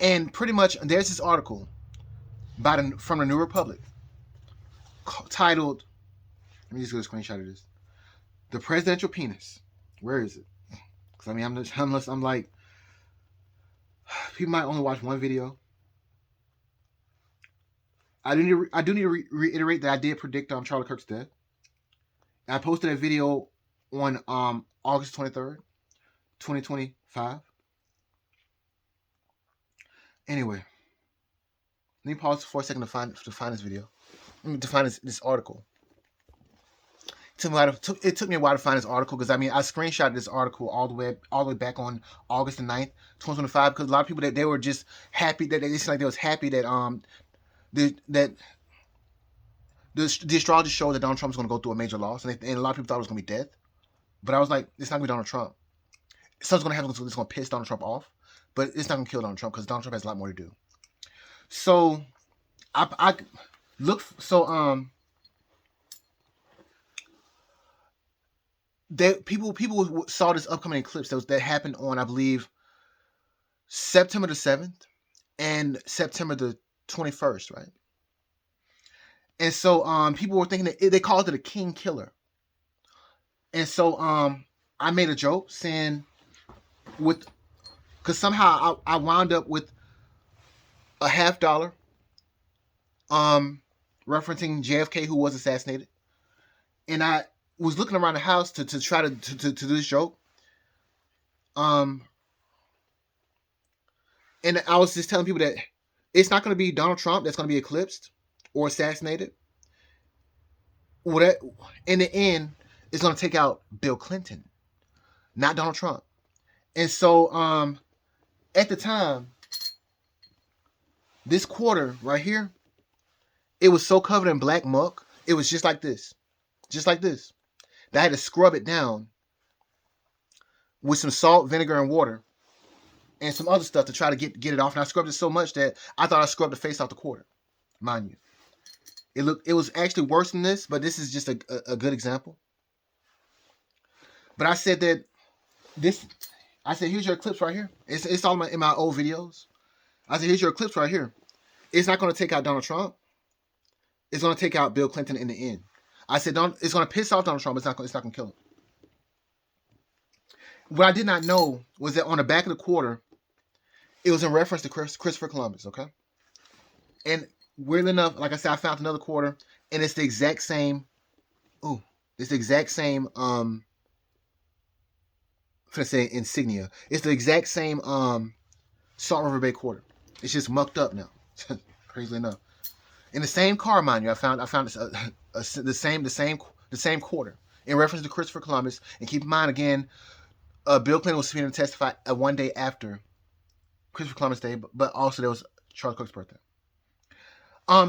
And pretty much there's this article from the New Republic titled, let me just get a screenshot of this. The Presidential Penis. Where is it? Because I mean, I'm like, people might only watch one video. I do need to reiterate that I did predict Charlie Kirk's death. I posted a video on August 23rd, 2025. Anyway, let me pause for a second to find this video. To find this article. It took me a while to find this article because I mean I screenshotted this article all the way back on August the 9th, 2025, because a lot of people that they were just happy that they was happy that the astrology showed that Donald Trump was going to go through a major loss, and a lot of people thought it was going to be death. But I was like, it's not going to be Donald Trump. Something's going to happen that's going to piss Donald Trump off, but it's not going to kill Donald Trump because Donald Trump has a lot more to do. So I look people saw this upcoming eclipse that happened on, I believe, September the 7th and September the 21st, right? And so people were thinking that they called it a king killer. And so I made a joke saying because somehow I wound up with a $50 referencing JFK, who was assassinated. And I was looking around the house to try to do this joke. And I was just telling people that it's not going to be Donald Trump that's going to be eclipsed or assassinated. In the end, it's going to take out Bill Clinton, not Donald Trump. And so at the time, this quarter right here, it was so covered in black muck, it was just like this. That I had to scrub it down with some salt, vinegar, and water, and some other stuff to try to get it off. And I scrubbed it so much that I thought I scrubbed the face off the quarter. Mind you, it was actually worse than this, but this is just a good example. But I said that here's your eclipse right here. It's all in my old videos. I said, here's your eclipse right here. It's not going to take out Donald Trump. It's going to take out Bill Clinton in the end. I said, it's going to piss off Donald Trump. It's not going to kill him. What I did not know was that on the back of the quarter, it was in reference to Christopher Columbus, okay? And weirdly enough, like I said, I found another quarter, and it's the exact same, I'm going to say insignia. It's the exact same Salt River Bay quarter. It's just mucked up now, crazily enough. In the same car, mind you, I found the same quarter in reference to Christopher Columbus. And keep in mind again, Bill Clinton was subpoenaed to testify one day after Christopher Columbus Day, but also there was Charlie Kirk's birthday.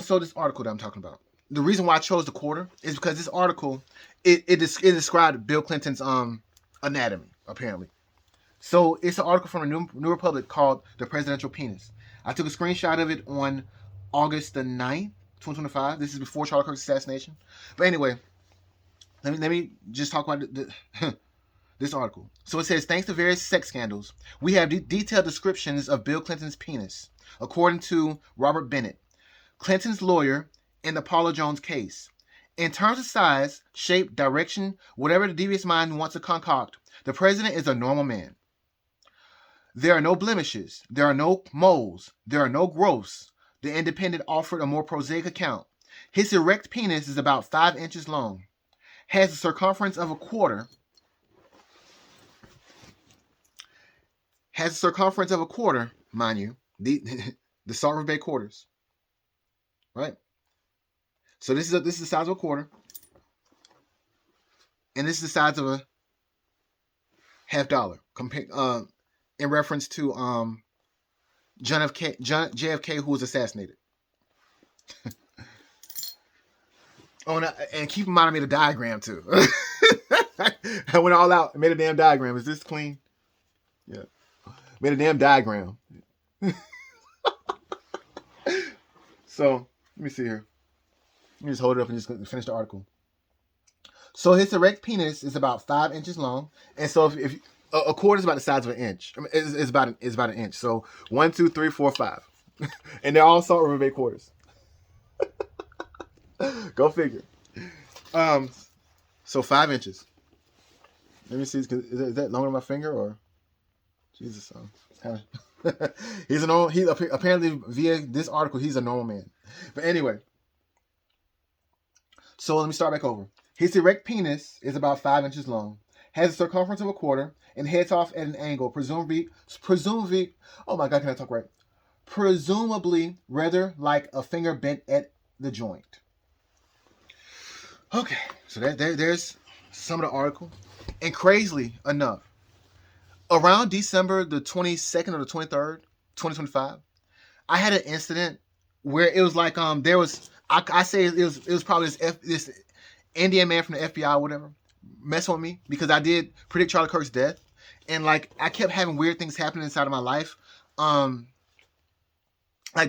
So this article that I'm talking about, the reason why I chose the quarter is because this article it described Bill Clinton's anatomy apparently. So it's an article from the New Republic called "The Presidential Penis." I took a screenshot of it on August the 9th, 2025. This is before Charlie Kirk's assassination. But anyway, let me just talk about this article. So it says, thanks to various sex scandals, we have detailed descriptions of Bill Clinton's penis, according to Robert Bennett, Clinton's lawyer in the Paula Jones case. In terms of size, shape, direction, whatever the devious mind wants to concoct, the president is a normal man. There are no blemishes. There are no moles. There are no growths. The Independent offered a more prosaic account. His erect penis is about 5 inches long, has a circumference of a quarter, mind you, the Salt River Bay quarters, right? So this is the size of a quarter, and this is the size of $50 in reference to JFK, who was assassinated. Oh, and keep in mind, I made a diagram too. I went all out and made a damn diagram. Is this clean? Yeah, made a damn diagram. So let me see here. Let me just hold it up and just finish the article. So his erect penis is about 5 inches long, and so if a quarter is about the size of an inch, I mean, it's about an inch. So 1, 2, 3, 4, 5, and they're all salt river bay quarters. Go figure. So 5 inches. Let me see. Is that longer than my finger or? Jesus. He's a normal. He apparently via this article he's a normal man. But anyway. So let me start back over. His erect penis is about 5 inches long, has a circumference of a quarter, and heads off at an angle, presumably. Oh my God, can I talk right? Presumably rather like a finger bent at the joint. Okay, so there's some of the article. And crazily enough, around December the 22nd or the 23rd, 2025, I had an incident where it was like there was I say it was probably this Indian man from the FBI or whatever messing with me because I did predict Charlie Kirk's death, and like I kept having weird things happening inside of my life, like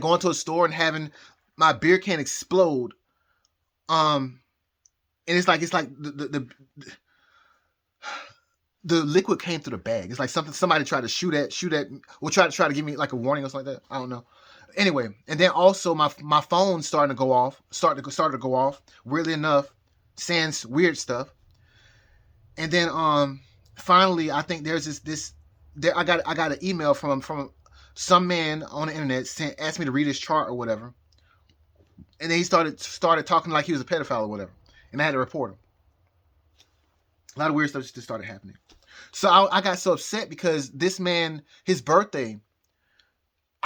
going to a store and having my beer can explode, and it's like the liquid came through the bag. It's like somebody tried to shoot at, or try to give me like a warning or something like that. I don't know. Anyway, and then also my phone started to go off. Weirdly enough, saying weird stuff. And then finally, I think there's I got an email from some man on the internet asked me to read his chart or whatever. And then he started talking like he was a pedophile or whatever, and I had to report him. A lot of weird stuff just started happening. So I got so upset because this man, his birthday,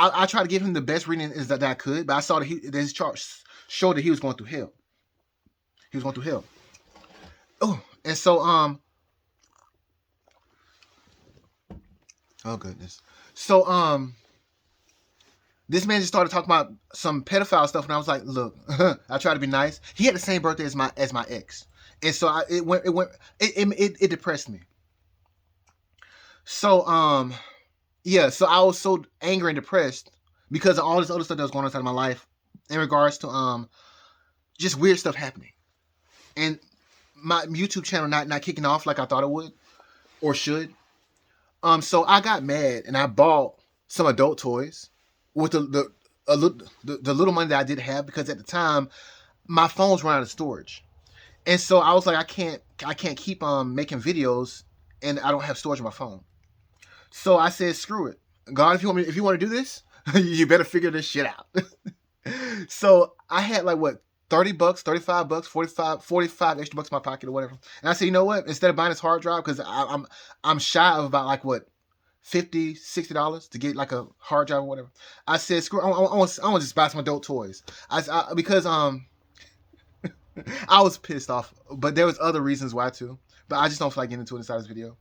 I tried to give him the best reading that I could, but I saw that his chart showed that he was going through hell. Oh, and so oh goodness. So this man just started talking about some pedophile stuff, and I was like, look, I try to be nice. He had the same birthday as my ex, and so it depressed me. So yeah, so I was so angry and depressed because of all this other stuff that was going on inside of my life in regards to just weird stuff happening, and my YouTube channel not kicking off like I thought it would or should. So I got mad and I bought some adult toys with the little money that I did have, because at the time my phone's run out of storage, and so I was like, I can't keep making videos and I don't have storage on my phone. So I said, screw it, God, if you want to do this, you better figure this shit out. So I had like what, $30, $35, 45 extra bucks in my pocket or whatever. And I said, you know what? Instead of buying this hard drive, because I'm shy of about like what, $50, $60 to get like a hard drive or whatever. I said, screw. I want to just buy some adult toys. Because I was pissed off, but there was other reasons why too. But I just don't feel like getting into it inside this video.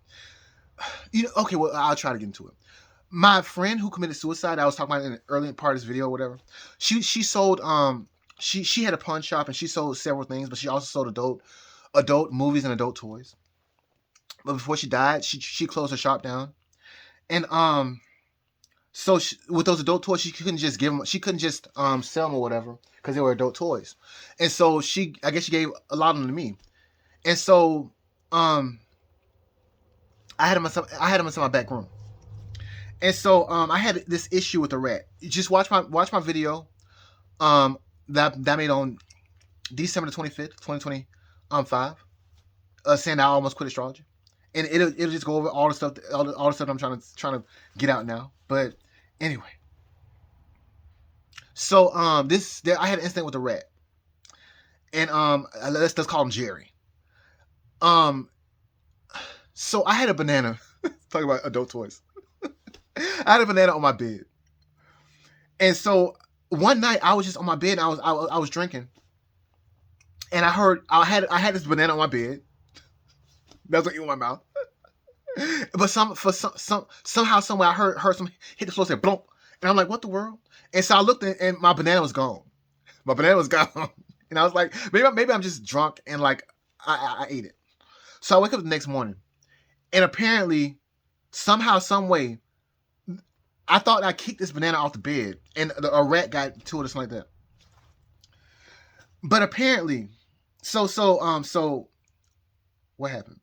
Okay, well, I'll try to get into it. My friend who committed suicide, I was talking about in the early part of this video or whatever. She sold she had a pawn shop and she sold several things, but she also sold adult movies and adult toys. But before she died, she closed her shop down. And so with those adult toys, she couldn't just give them. She couldn't just sell them or whatever because they were adult toys. And so I guess she gave a lot of them to me. And so I had them in my back room. And so I had this issue with the rat. You just watch my video that I made on December the 25th, 2025, saying I almost quit astrology. And it'll just go over all the stuff I'm trying to get out now. But anyway, so I had an incident with a rat, and let's call him Jerry. So I had a banana. Talk about adult toys. I had a banana on my bed, and so one night I was just on my bed. And I was drinking, and I had this banana on my bed. That's what in my mouth. But somehow, somewhere, I heard some hit the floor, say blunk, and I'm like, what the world? And so I looked, and my banana was gone. My banana was gone, and I was like, maybe I'm just drunk, and like I ate it. So I wake up the next morning, and apparently, somehow, some way, I thought I kicked this banana off the bed, and a rat got to it or something like that. But apparently, so what happened?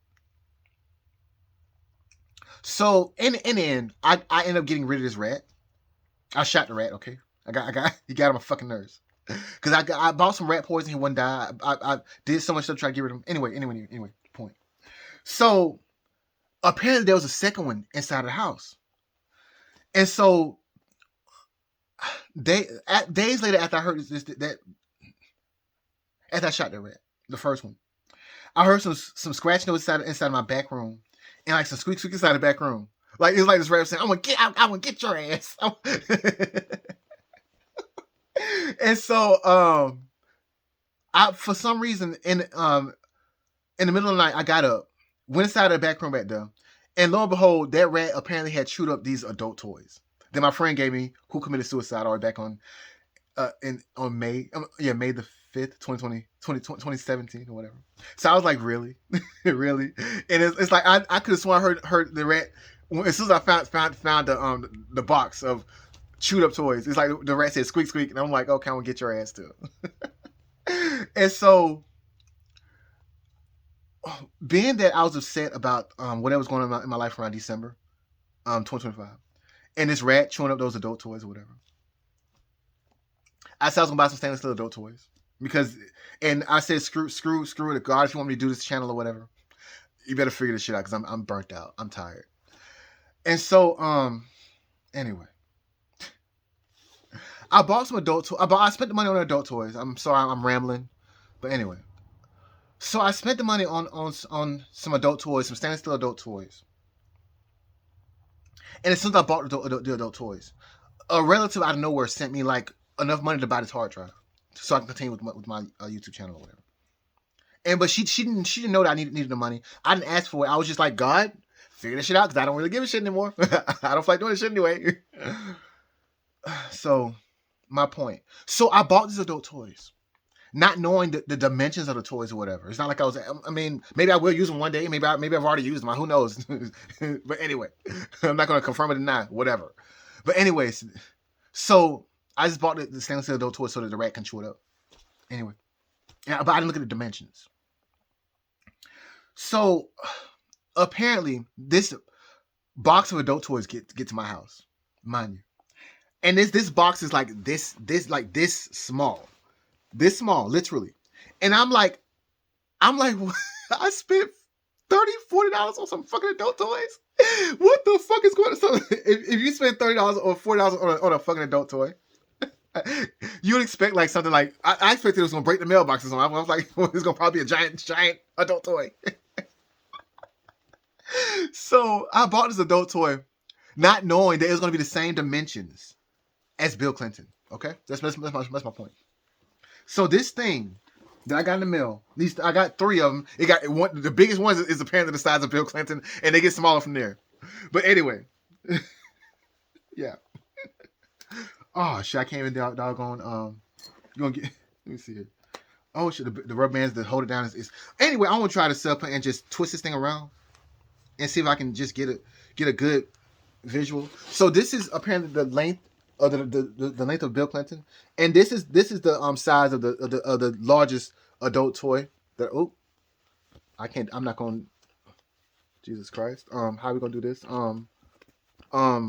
So in the end, I ended up getting rid of this rat. I shot the rat. Okay, he got on my fucking nerves because I bought some rat poison. He wouldn't die. I did so much stuff to try to get rid of him. Anyway. Point. So apparently there was a second one inside of the house, and so days later after I heard that after I shot the rat, the first one, I heard some scratching inside of my back room, and like some squeak inside the back room. Like it's like this rat saying, "I'm gonna get your ass." And so I for some reason in the middle of the night I got up, went inside of the back room back there, and lo and behold, that rat apparently had chewed up these adult toys that my friend gave me, who committed suicide all the way back on May the 5th, 2017 or whatever. So I was like, really? Really? And it's like I could have sworn I heard the rat as soon as I found the box of chewed up toys. It's like the rat said squeak squeak, and I'm like, okay, I'm gonna get your ass too. And so being that I was upset about whatever was going on in my life around December 2025, and this rat chewing up those adult toys or whatever, I said I was gonna buy some stainless steel adult toys because, and I said screw it, God, if you want me to do this channel or whatever, you better figure this shit out because I'm burnt out, I'm tired. And so anyway, I bought some adult toys. I spent the money on adult toys. I'm sorry, I'm rambling, but anyway. So I spent the money on some adult toys, some stainless steel adult toys. And as soon as I bought the adult toys, a relative out of nowhere sent me like enough money to buy this hard drive, so I can continue with my YouTube channel or whatever. But she didn't know that I needed the money. I didn't ask for it. I was just like, God, figure this shit out because I don't really give a shit anymore. I don't feel like doing this shit anyway. So my point. So I bought these adult toys, not knowing the dimensions of the toys or whatever. It's not like I mean, maybe I will use them one day. Maybe I've already used them. Who knows? But anyway, I'm not going to confirm it or not. Whatever. But anyways, so I just bought the stainless steel adult toy so that the rat can chew it up. Anyway, yeah, but I didn't look at the dimensions. So apparently, this box of adult toys get to my house, mind you, and this box is like this small. This small, literally. And I'm like, I spent $30-$40 on some fucking adult toys? What the fuck is going on? So if you spend $30 or $40 on a fucking adult toy, you would expect like something like, I expected it was going to break the mailbox or something. I was like, well, it's going to probably be a giant adult toy. So I bought this adult toy not knowing that it was going to be the same dimensions as Bill Clinton. Okay? That's my point. So this thing that I got in the mail, I got 3 of them. It got one. The biggest one is apparently the size of Bill Clinton, and they get smaller from there. But anyway, yeah. Oh shit! I can't even doggone. You gonna get? Let me see it. Oh shit! The rubber bands that hold it down is. Anyway, I want to try to set up and just twist this thing around and see if I can just get a good visual. So this is apparently the length of the length of Bill Clinton, and this is the size of the largest adult toy. I can't. I'm not going. Jesus Christ. How are we gonna do this? Am I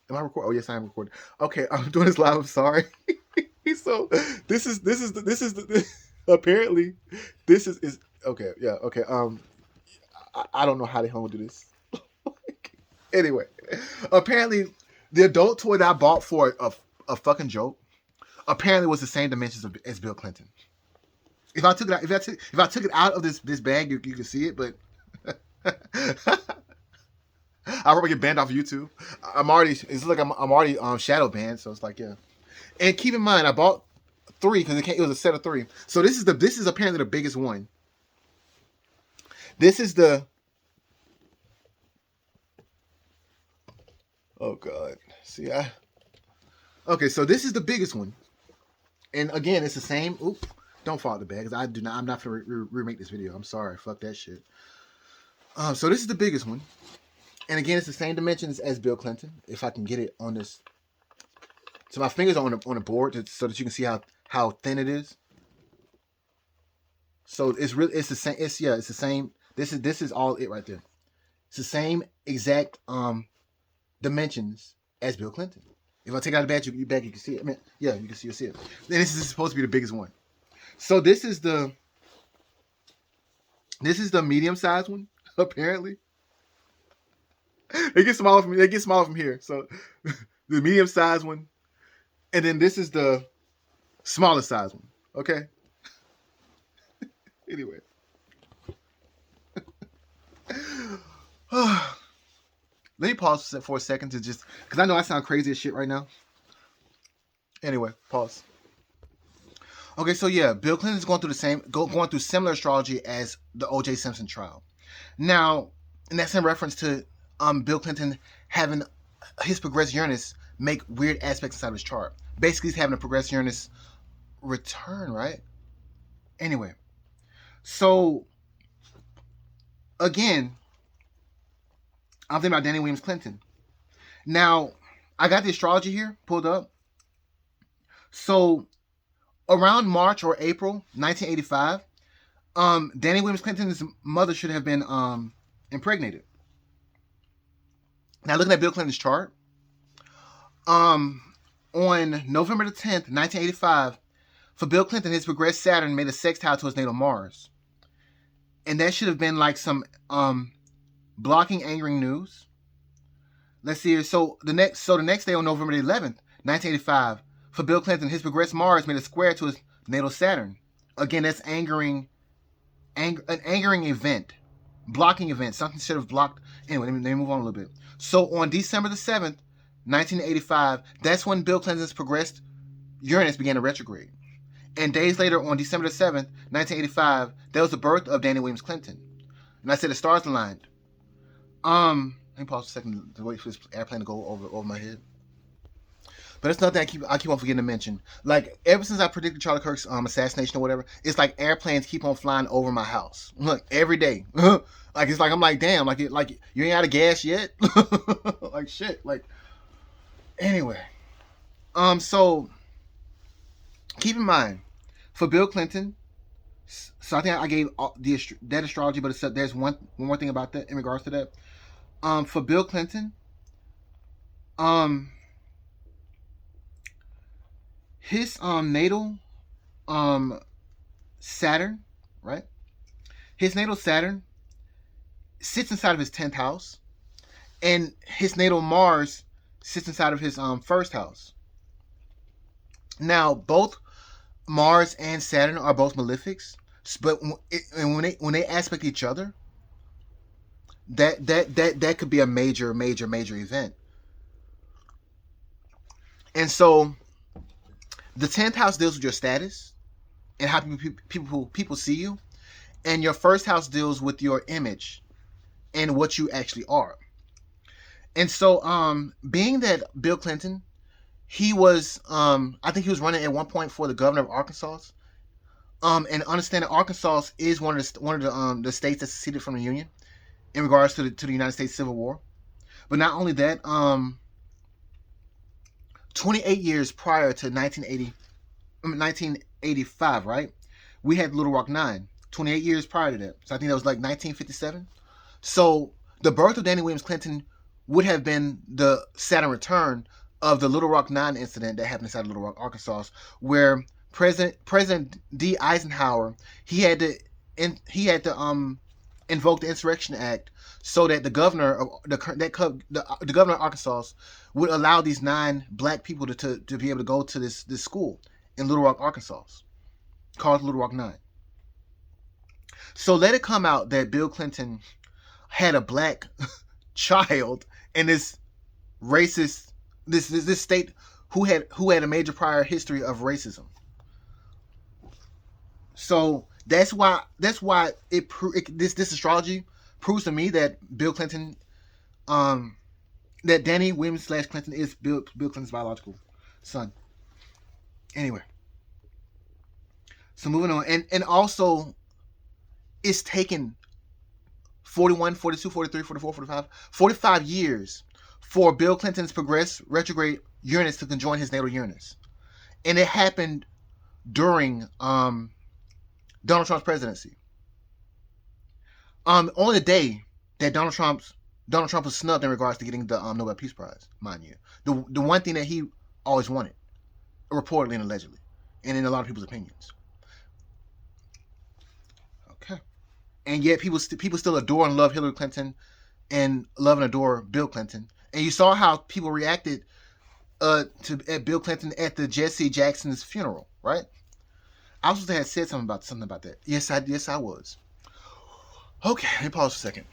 recording? Oh yes, I am recording. Okay, I'm doing this live. I'm sorry. So this is the apparently this is okay. Yeah. Okay. I don't know how the hell we'll do this. Anyway, apparently the adult toy that I bought for a fucking joke apparently was the same dimensions as Bill Clinton. If I took it out of this bag, you can see it, but I probably get banned off YouTube. I'm already shadow banned, so it's like, yeah. And keep in mind, I bought 3 because it was a set of 3. So this is apparently the biggest one. This is the Oh God. See, okay. So this is the biggest one, and again, it's the same. Oop! Don't fall out the bag, because I do not. I'm not gonna remake this video. I'm sorry. Fuck that shit. So this is the biggest one, and again, it's the same dimensions as Bill Clinton. If I can get it on this, so my fingers are on the board, so that you can see how thin it is. So it's really it's the same. It's the same. This is all it right there. It's the same exact dimensions as Bill Clinton. If I take out the badge, you can see it. I mean, yeah, you can see it. Then this is supposed to be the biggest one. So this is the medium sized one, apparently. They get smaller from here. So the medium sized one, and then this is the smaller size one. Okay. Anyway. Let me pause for a second to just, because I know I sound crazy as shit right now. Anyway, pause. Okay, so yeah, Bill Clinton is going through similar astrology as the O.J. Simpson trial. Now, and that's in reference to Bill Clinton having his progressed Uranus make weird aspects inside of his chart. Basically, he's having a progressed Uranus return, right? Anyway, so again, I'm thinking about Danny Williams Clinton. Now, I got the astrology here pulled up. So around March or April 1985, Danny Williams Clinton's mother should have been impregnated. Now, looking at Bill Clinton's chart, on November the 10th, 1985, for Bill Clinton, his progressed Saturn made a sextile to his natal Mars. And that should have been like some blocking, angering news. Let's see here. So the next day on November the 11th, 1985, for Bill Clinton, his progressed Mars made a square to his natal Saturn. Again, that's an angering event, blocking event. Something should have blocked. Anyway, let me move on a little bit. So on December the 7th, 1985, that's when Bill Clinton's progressed Uranus began to retrograde. And days later, on December the 7th, 1985, that was the birth of Danny Williams Clinton. And I said the stars aligned. Let me pause a second to wait for this airplane to go over my head. But it's nothing I keep on forgetting to mention. Like, ever since I predicted Charlie Kirk's assassination or whatever, it's like airplanes keep on flying over my house. Look, every day. Like, it's like, I'm like, damn, like you ain't out of gas yet? Like, shit. Like, anyway. So, keep in mind, for Bill Clinton, so I think I gave that astrology, but there's one more thing about that in regards to that. For Bill Clinton, his natal Saturn, right? His natal Saturn sits inside of his 10th house, and his natal Mars sits inside of his first house. Now, both Mars and Saturn are both malefics, but when they aspect each other, that could be a major event. And so, the 10th house deals with your status and how people see you, and your first house deals with your image and what you actually are. And so, being that Bill Clinton, he was, I think he was running at one point for the governor of Arkansas. And understand that Arkansas is one of the states that seceded from the Union in regards to the United States Civil War. But not only that, 28 years prior to 1985, right? We had Little Rock 9. 28 years prior to that. So I think that was like 1957. So the birth of Danny Williams Clinton would have been the Saturn return of the Little Rock 9 incident that happened inside of Little Rock, Arkansas, where President D. Eisenhower, he had to invoke the Insurrection Act so that the governor of the governor of Arkansas would allow these 9 black people to be able to go to this school in Little Rock, Arkansas, called Little Rock 9. So let it come out that Bill Clinton had a black child in this racist this state who had a major prior history of racism. So that's why this astrology proves to me that Bill Clinton that Danny Williams slash Clinton is Bill Clinton's biological son. Anyway, so moving on, and also it's taken 41, 42, 43, 44, 45, 45 years for Bill Clinton's progress retrograde Uranus to conjoin his natal Uranus, and it happened during Donald Trump's presidency. On the day that Donald Trump was snubbed in regards to getting the Nobel Peace Prize, mind you, the one thing that he always wanted, reportedly and allegedly, and in a lot of people's opinions. Okay, and yet people still adore and love Hillary Clinton and love and adore Bill Clinton. And you saw how people reacted at Bill Clinton at the Jesse Jackson's funeral, right? I was supposed to have said something about that. Yes, I was. Okay, let me pause for a second.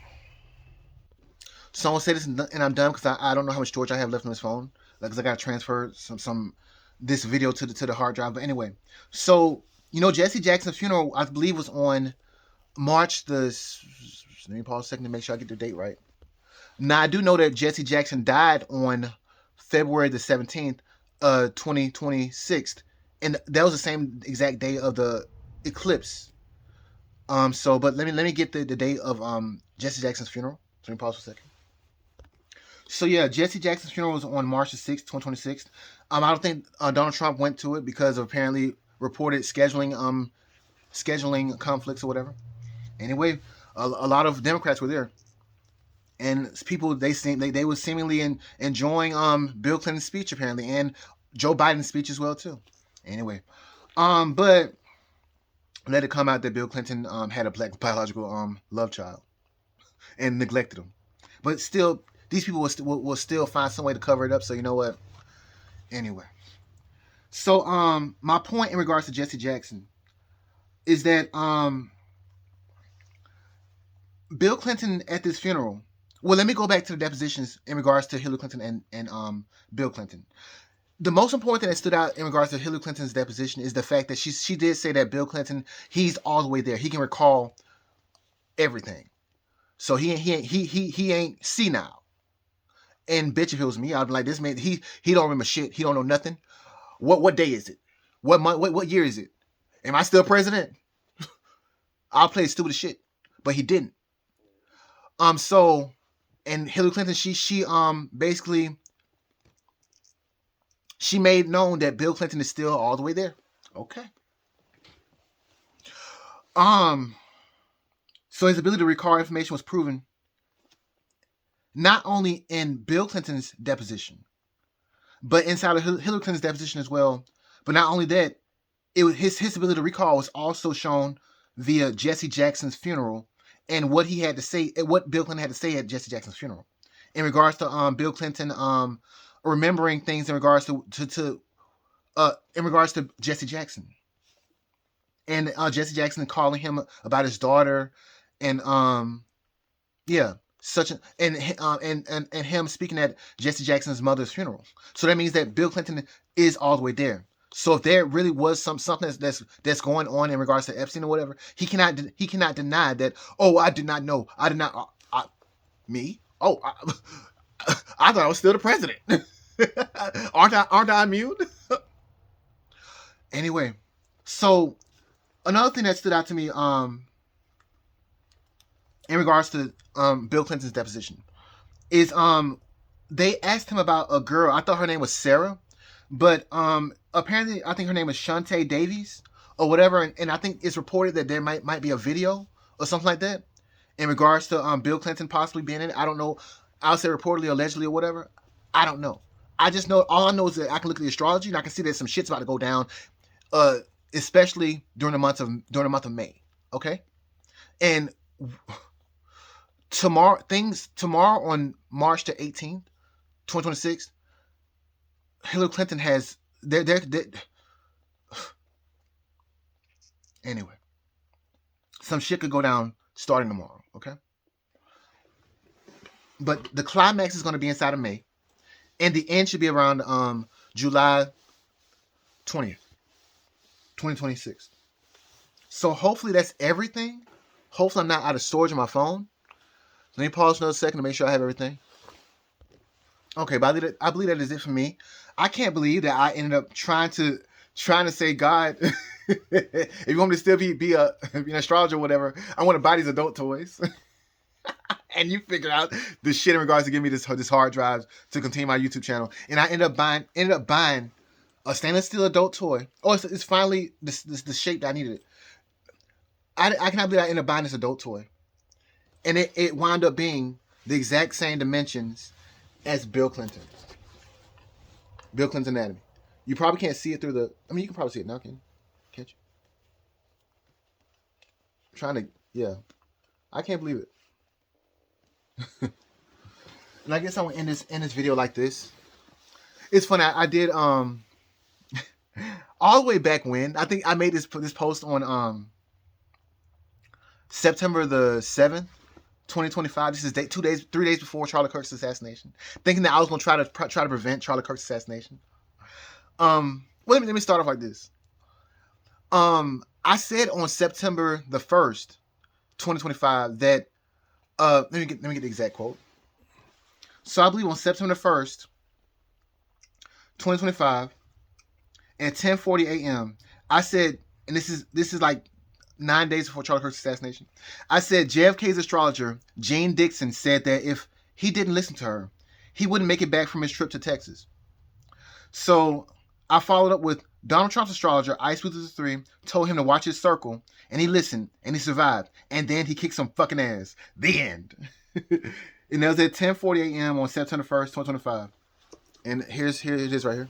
Someone say this and I'm done because I don't know how much storage I have left on this phone. Because I got to transfer some this video to the hard drive. But anyway, so Jesse Jackson's funeral I believe was on March the. Let me pause a second to make sure I get the date right. Now I do know that Jesse Jackson died on February the 17th, 2026, and that was the same exact day of the eclipse. But let me get the date of Jesse Jackson's funeral. So let me pause for a second. So yeah, Jesse Jackson's funeral was on March the 6th, 2026. I don't think Donald Trump went to it because of apparently reported scheduling conflicts or whatever. Anyway, a lot of Democrats were there, and people they were seemingly enjoying Bill Clinton's speech apparently, and Joe Biden's speech as well too. Anyway, but let it come out that Bill Clinton had a black biological love child and neglected him, but still these people will still find some way to cover it up. So you know what? Anyway, so my point in regards to Jesse Jackson is that Bill Clinton at this funeral. Well, let me go back to the depositions in regards to Hillary Clinton and Bill Clinton. The most important thing that stood out in regards to Hillary Clinton's deposition is the fact that she did say that Bill Clinton, he's all the way there. He can recall everything. So he ain't senile. And bitch, if it was me, I'd be like, this man, he don't remember shit. He don't know nothing. What day is it? What month? What year is it? Am I still president? I'll play stupid shit, but he didn't. So, and Hillary Clinton, she basically she made known that Bill Clinton is still all the way there. Okay. So his ability to recall information was proven not only in Bill Clinton's deposition, but inside of Hillary Clinton's deposition as well. But not only that, it was his ability to recall was also shown via Jesse Jackson's funeral and what he had to say, what Bill Clinton had to say at Jesse Jackson's funeral, in regards to Bill Clinton remembering things in regards to in regards to Jesse Jackson, and Jesse Jackson calling him about his daughter, and yeah, such a, and him speaking at Jesse Jackson's mother's funeral. So that means that Bill Clinton is all the way there. So if there really was something that's going on in regards to Epstein or whatever, he cannot deny that. Oh, I did not know. I did not. Me? Oh, I thought I was still the president. Aren't I immune? Anyway, so another thing that stood out to me in regards to Bill Clinton's deposition is they asked him about a girl. I thought her name was Sarah, but apparently I think her name is Shantae Davies or whatever, and I think it's reported that there might be a video or something like that in regards to Bill Clinton possibly being in it. I don't know. I'll say reportedly, allegedly, or whatever. I don't know. I just know, all I know is that I can look at the astrology and I can see that some shit's about to go down, especially during the month of May. Okay, and tomorrow on March the 18th, 2026, Hillary Clinton has anyway, some shit could go down starting tomorrow. Okay, but the climax is going to be inside of May, and the end should be around July 20th, 2026. So hopefully that's everything. Hopefully I'm not out of storage on my phone. Let me pause another second to make sure I have everything. Okay, but I believe that is it for me. I can't believe that I ended up trying to say, God, if you want me to still be an astrologer or whatever, I want to buy these adult toys. And you figure out the shit in regards to giving me this hard drive to continue my YouTube channel. And I ended up buying a stainless steel adult toy. Oh, it's finally the shape that I needed. I cannot believe I ended up buying this adult toy, and it wound up being the exact same dimensions as Bill Clinton. Bill Clinton's anatomy. You probably can't see it through the. I mean, you can probably see it now, can't you? I'm trying to. Yeah, I can't believe it. And I guess I'm gonna end this video like this. It's funny. I did all the way back when I think I made this post on September the 7th, 2025. This is 3 days before Charlie Kirk's assassination. Thinking that I was gonna try to prevent Charlie Kirk's assassination. Well, let me start off like this. I said on September the 1st, 2025 that let me get the exact quote. So I believe on September 1st, 2025 at 10:40 a.m. I said, and this is like 9 days before Charlie Kirk's assassination. I said JFK's astrologer Gene Dixon said that if he didn't listen to her, he wouldn't make it back from his trip to Texas. So I followed up with Donald Trump's astrologer Iceblu333 told him to watch his circle, and he listened and he survived, and then he kicked some fucking ass. The end. And that was at 10:40 a.m. on September 1st, 2025. And here it is right here.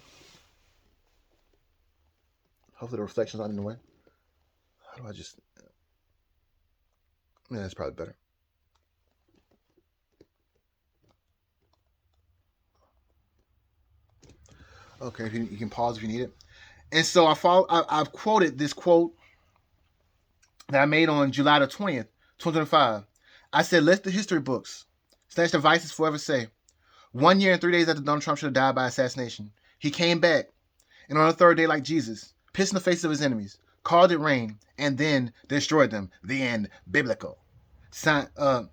Hopefully the reflections aren't in the way. How do I just... Yeah, that's probably better. Okay, you can pause if you need it. And so I've quoted this quote that I made on July the 20th, 2025. I said, let the history books / devices forever say, 1 year and 3 days after Donald Trump should have died by assassination, he came back, and on the third day, like Jesus, pissed in the face of his enemies, called it rain, and then destroyed them. The end. Biblical. And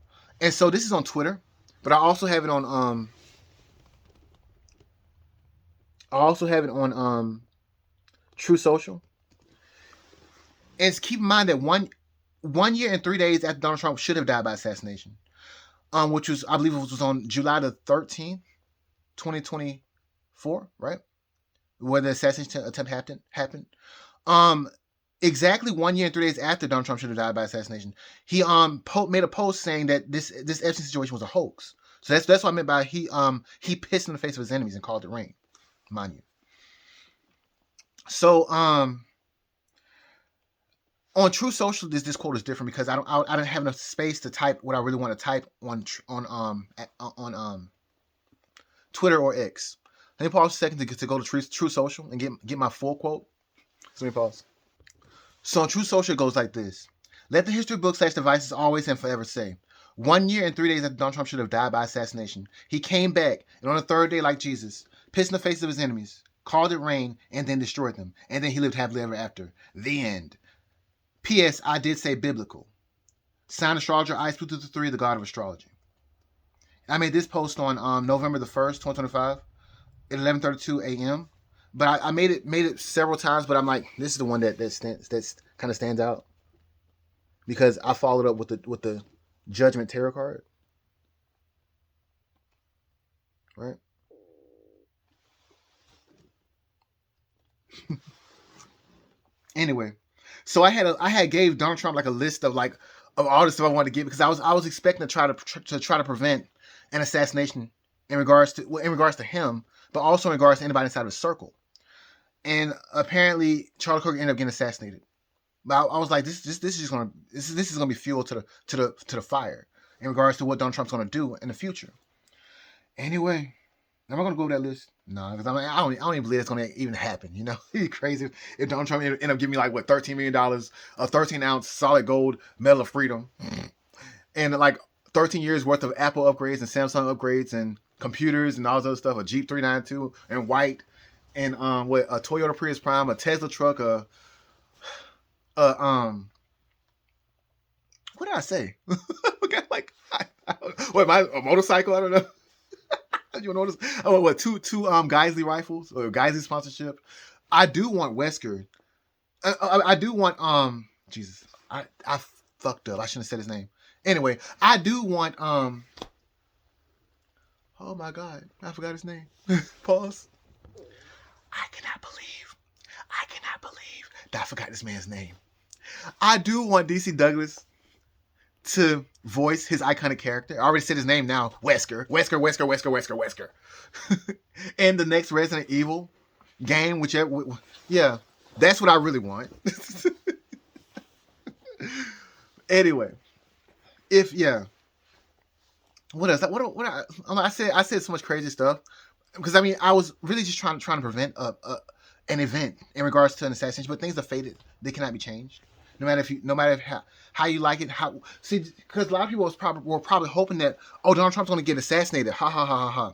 so this is on Twitter, but I also have it on True Social. And keep in mind that 1 year and 3 days after Donald Trump should have died by assassination, which was, I believe it was on July the 13th, 2024, right? Where the assassination attempt happened. Exactly 1 year and 3 days after Donald Trump should have died by assassination, he made a post saying that this Epstein situation was a hoax. So that's what I meant by he pissed in the face of his enemies and called it rain, mind you. So on True Social, this quote is different because I don't have enough space to type what I really want to type on Twitter or X. Let me pause a second to go to True Social and get my full quote. So let me pause. So on True Social, it goes like this. Let the history books / devices always and forever say, 1 year and 3 days after Donald Trump should have died by assassination, he came back, and on the third day, like Jesus, pissed in the face of his enemies, called it rain, and then destroyed them. And then he lived happily ever after. The end. P.S. I did say biblical. Signed astrologer Iceblu333, the god of astrology. I made this post on November the 1st, 2025 at 11:32 a.m. But I made it several times, but I'm like, this is the one that's kind of stands out because I followed up with the Judgment Tarot card, right? Anyway, so I had gave Donald Trump like a list of all the stuff I wanted to get because I was expecting to try to prevent an assassination in regards to him, but also in regards to anybody inside of his circle. And apparently, Charlie Kirk ended up getting assassinated. But I was like, this is gonna be fuel to the fire in regards to what Donald Trump's gonna do in the future. Anyway, am I gonna go over that list? No, because I don't even believe it's gonna even happen. You know, it'd be crazy if Donald Trump end up giving me like $13 million, a 13-ounce solid gold Medal of Freedom, and like 13 years worth of Apple upgrades and Samsung upgrades and computers and all this other stuff. A Jeep 392 and white. And a Toyota Prius Prime, a Tesla truck, what did I say? A motorcycle? I don't know. You notice? Oh, what two Geisley rifles or Geisley sponsorship? I do want Wesker. I do want Jesus. I fucked up. I shouldn't have said his name. Anyway, I do want oh my god, I forgot his name. Pause. I cannot believe that I forgot this man's name. I do want DC Douglas to voice his iconic character. I already said his name now. Wesker. And the next Resident Evil game, whichever. Yeah, that's what I really want. Anyway, if yeah, what else? I said so much crazy stuff because I mean I was really just trying to prevent an event in regards to an assassination, but things are fated; they cannot be changed. No matter how you like it, because a lot of people were probably hoping that Donald Trump's going to get assassinated, ha ha ha ha ha.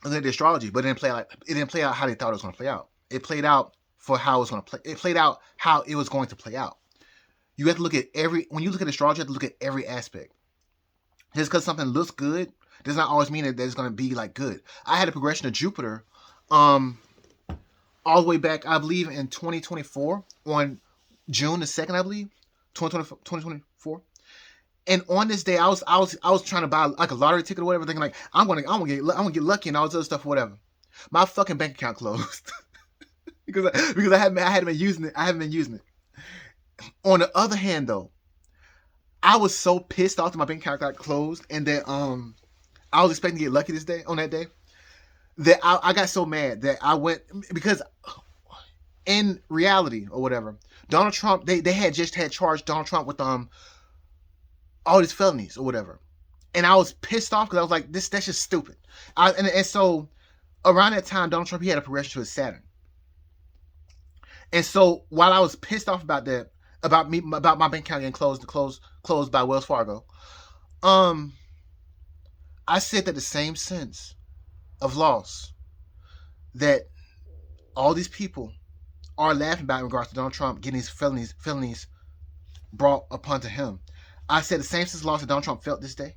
And then the astrology, but it didn't play out how they thought it was going to play out. It played out for how it was going to play. It played out how it was going to play out. You have to look at when you look at astrology, you have to look at every aspect. Just because something looks good does not always mean that it's going to be like good. I had a progression of Jupiter, all the way back, I believe, in 2024 on June the 2nd, I believe, 2024. And on this day, I was trying to buy like a lottery ticket or whatever, thinking like I'm gonna get lucky and all this other stuff, or whatever. My fucking bank account closed because I haven't been using it. On the other hand, though, I was so pissed off that my bank account got closed, and that I was expecting to get lucky on that day, that I got so mad that I went, because in reality or whatever, Donald Trump, they had charged Donald Trump with all these felonies or whatever, and I was pissed off because I was like, that's just stupid. And so around that time, Donald Trump, he had a progression to his Saturn, and so while I was pissed off about that, about my bank account getting closed by Wells Fargo, I said that the same sense of loss that all these people are laughing about in regards to Donald Trump getting these felonies brought upon to him, I said the same sense of loss that Donald Trump felt this day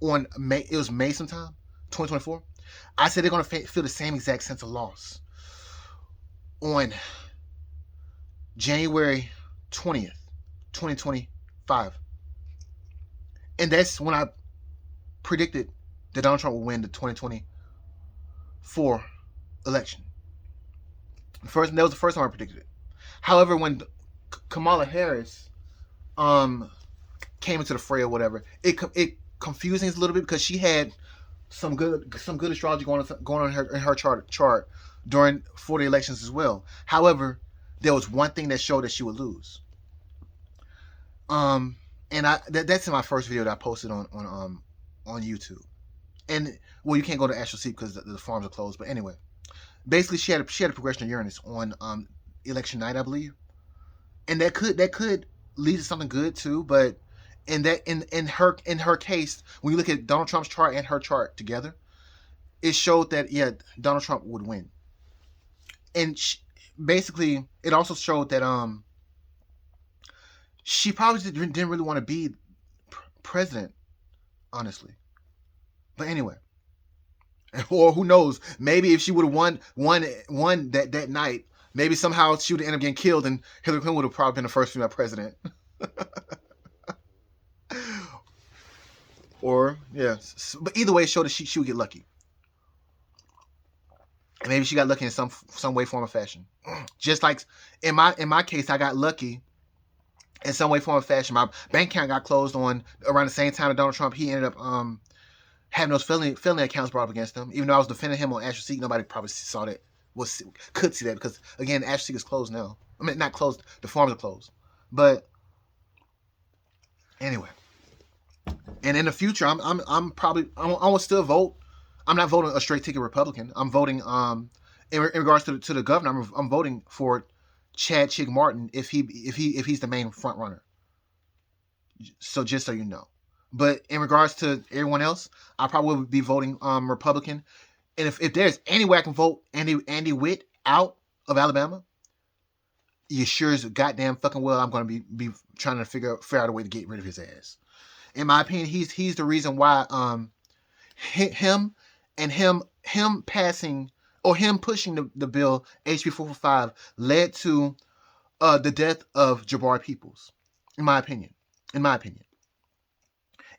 on May sometime, 2024. I said they're going to feel the same exact sense of loss on January 20th, 2025. And that's when I predicted that Donald Trump will win the 2024 election. That was the first time I predicted it. However, when Kamala Harris came into the fray or whatever, it confused things a little bit because she had some good astrology going on in her chart for the elections as well. However, there was one thing that showed that she would lose. And that's in my first video that I posted on YouTube. And well, you can't go to Astrology because the farms are closed. But anyway, basically she had a progression of Uranus on election night, I believe, and that could lead to something good too. But in her case, when you look at Donald Trump's chart and her chart together, it showed that Donald Trump would win. And basically, it also showed that she probably didn't really want to be president, honestly. But anyway, or who knows? Maybe if she would have won that night, maybe somehow she would have ended up getting killed, and Hillary Clinton would have probably been the first female president. Or but either way, it showed that she would get lucky. And maybe she got lucky in some way, form, or fashion. Just like in my case, I got lucky in some way, form, or fashion. My bank account got closed on around the same time that Donald Trump, he ended up having those felony accounts brought up against him. Even though I was defending him on Astrology, nobody probably saw that, could see that, because again, Astrology is closed now. I mean, not closed. The farms are closed. But anyway, and in the future, I'm probably I will still vote. I'm not voting a straight ticket Republican. I'm voting in regards to the governor. I'm voting for Chad Chig Martin if he's the main front runner. So just so you know. But in regards to everyone else, I probably would be voting Republican. And if there's any way I can vote Andy Witt out of Alabama, you sure as goddamn fucking well I'm going to be trying to figure out a way to get rid of his ass. In my opinion, he's the reason why him and him passing or him pushing the bill HB 445 led to the death of Jabari Peoples, in my opinion. In my opinion.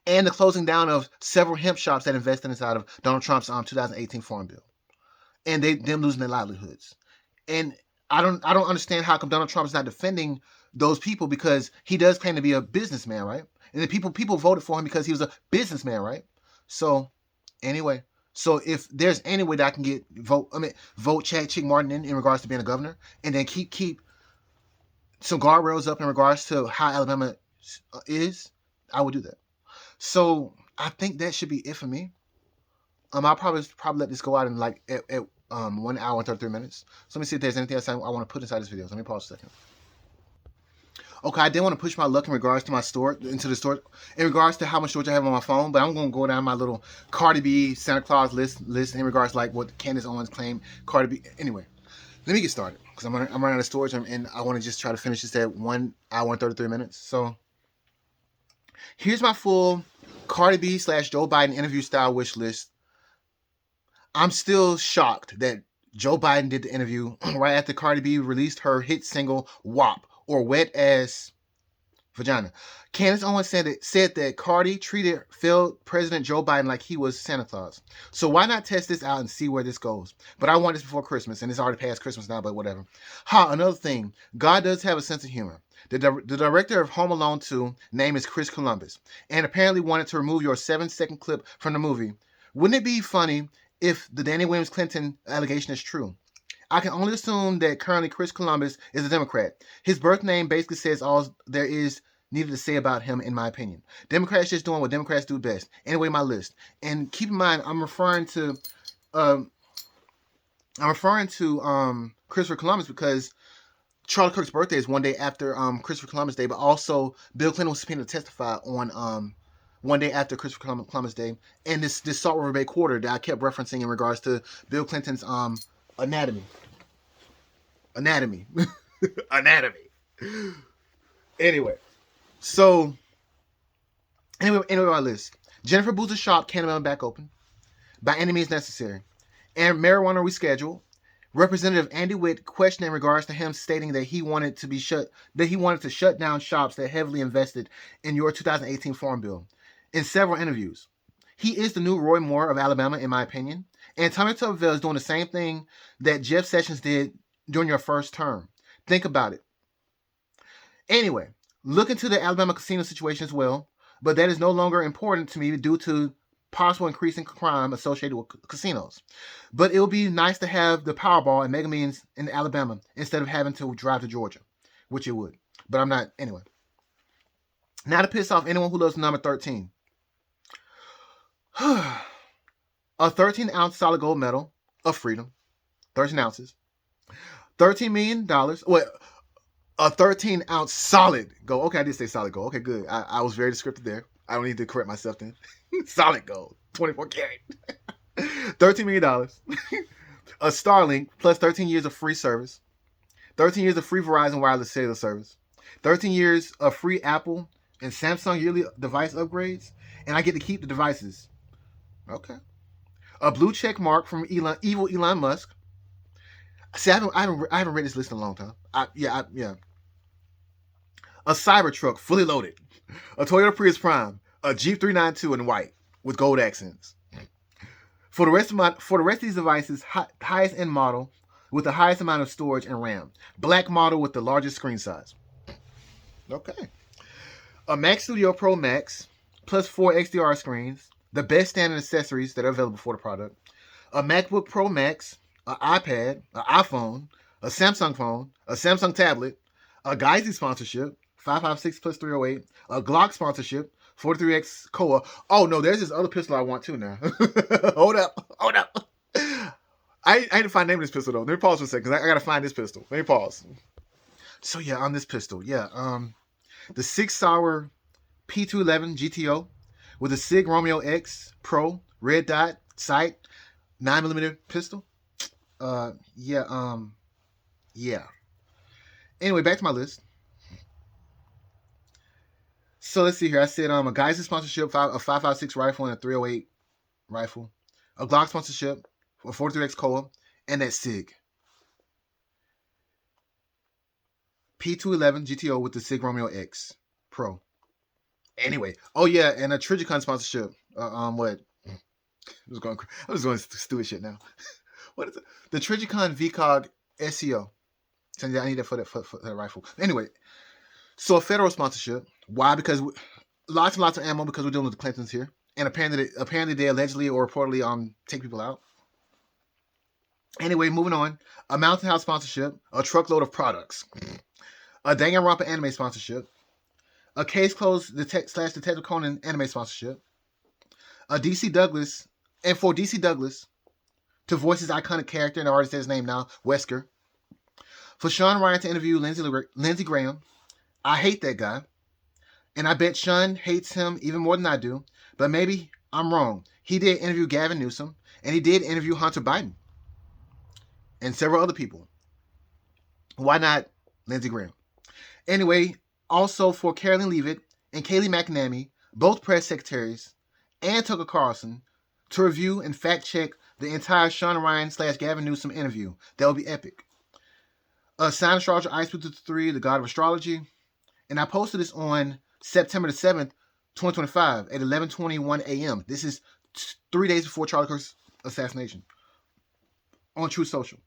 And the closing down of several hemp shops that invested inside of Donald Trump's 2018 Farm Bill, and them losing their livelihoods. And I don't understand how come Donald Trump is not defending those people, because he does claim to be a businessman, right? And the people voted for him because he was a businessman, right? So anyway, so if there's any way that I can vote Chad Chick Martin in regards to being a governor, and then keep some guardrails up in regards to how Alabama is, I would do that. So I think that should be it for me. I'll probably let this go out in like at 1 hour and 33 minutes. So let me see if there's anything else I want to put inside this video. Let me pause a second. Okay, I did want to push my luck in regards to my store, into the store, in regards to how much storage I have on my phone, but I'm going to go down my little Cardi B Santa Claus list in regards to like what Candace Owens claimed Cardi B. Anyway, let me get started because I'm running out of storage, and I want to just try to finish this at 1 hour and 33 minutes. So here's my full Cardi B / Joe Biden interview style wish list. I'm still shocked that Joe Biden did the interview right after Cardi B released her hit single WAP, or Wet Ass Vagina. Candace Owens said that Cardi treated failed President Joe Biden like he was Santa Claus. So why not test this out and see where this goes? But I want this before Christmas, and it's already past Christmas now, but whatever. Another thing, God does have a sense of humor. The director of Home Alone 2 name is Chris Columbus, and apparently wanted to remove your 7-second clip from the movie. Wouldn't it be funny if the Danny Williams Clinton allegation is true? I can only assume that currently Chris Columbus is a Democrat. His birth name basically says all there is needed to say about him, in my opinion. Democrats just doing what Democrats do best. Anyway, my list. And keep in mind, I'm referring to Christopher Columbus because Charlie Kirk's birthday is one day after Christopher Columbus Day, but also Bill Clinton was subpoenaed to testify on one day after Christopher Columbus Day, and this Salt River Bay quarter that I kept referencing in regards to Bill Clinton's anatomy. Anatomy. Anyway, so anyway, my list. Jennifer Booth's shop can back open by any means necessary, and marijuana rescheduled. Representative Andy Witt questioned in regards to him stating that he wanted to shut down shops that heavily invested in your 2018 Farm Bill in several interviews. He is the new Roy Moore of Alabama, in my opinion. And Tommy Tuberville is doing the same thing that Jeff Sessions did during your first term. Think about it. Anyway, look into the Alabama casino situation as well, but that is no longer important to me due to possible increase in crime associated with casinos. But it would be nice to have the Powerball and Mega Millions in Alabama instead of having to drive to Georgia, which it would. But I'm not. Anyway. Now to piss off anyone who loves the number 13. A 13-ounce solid gold medal of freedom. 13 ounces. $13 million. Well, a 13-ounce solid gold. Okay, I did say solid gold. Okay, good. I was very descriptive there. I don't need to correct myself then. Solid gold. 24 karat. $13 million. A Starlink plus 13 years of free service. 13 years of free Verizon wireless cellular service. 13 years of free Apple and Samsung yearly device upgrades. And I get to keep the devices. Okay. A blue check mark from evil Elon Musk. See, I haven't read this list in a long time. Yeah. A Cybertruck fully loaded. A Toyota Prius Prime. A Jeep 392 in white with gold accents. For the rest of these devices, highest end model with the highest amount of storage and RAM. Black model with the largest screen size. Okay. A Mac Studio Pro Max plus 4 XDR screens. The best standard accessories that are available for the product. A MacBook Pro Max, an iPad, an iPhone, a Samsung phone, a Samsung tablet, a Geyser sponsorship, 556 plus 308, a Glock sponsorship, 43X Koa. Oh no, there's this other pistol I want too now. Hold up. I need to find the name of this pistol though. Let me pause for a second, because I gotta find this pistol. Let me pause. So yeah, on this pistol, the 6 Sauer P211 GTO with a SIG Romeo X Pro red dot sight 9mm pistol. Anyway, back to my list. So let's see here. I said a Geyser sponsorship, a 556 rifle, and a 308 rifle, a Glock sponsorship, a 43X Cola, and that SIG. P211 GTO with the SIG Romeo X Pro. Anyway, oh yeah, and a Trigicon sponsorship. What? I'm just going stupid shit now. What is it? The Trigicon VCOG SEO. So I need that for that rifle. Anyway, so a federal sponsorship. Why? Because lots and lots of ammo because we're dealing with the Clintons here, and apparently they allegedly or reportedly take people out. Anyway, moving on. A Mountain House sponsorship. A truckload of products. A Danganronpa anime sponsorship. A Case Closed Detective Conan anime sponsorship. A DC Douglas, and for DC Douglas to voice his iconic character, and I already said his name now, Wesker. For Sean Ryan to interview Lindsey Graham. I hate that guy. And I bet Sean hates him even more than I do. But maybe I'm wrong. He did interview Gavin Newsom. And he did interview Hunter Biden. And several other people. Why not Lindsey Graham? Anyway, also for Carolyn Leavitt and Kayleigh McEnany, both press secretaries, and Tucker Carlson, to review and fact check the entire Sean Ryan / Gavin Newsom interview. That would be epic. Sign astrologer Iceblu333, the god of astrology. And I posted this on September the 7th, 2025 at 11:21 a.m. This is 3 days before Charlie Kirk's assassination on Truth Social.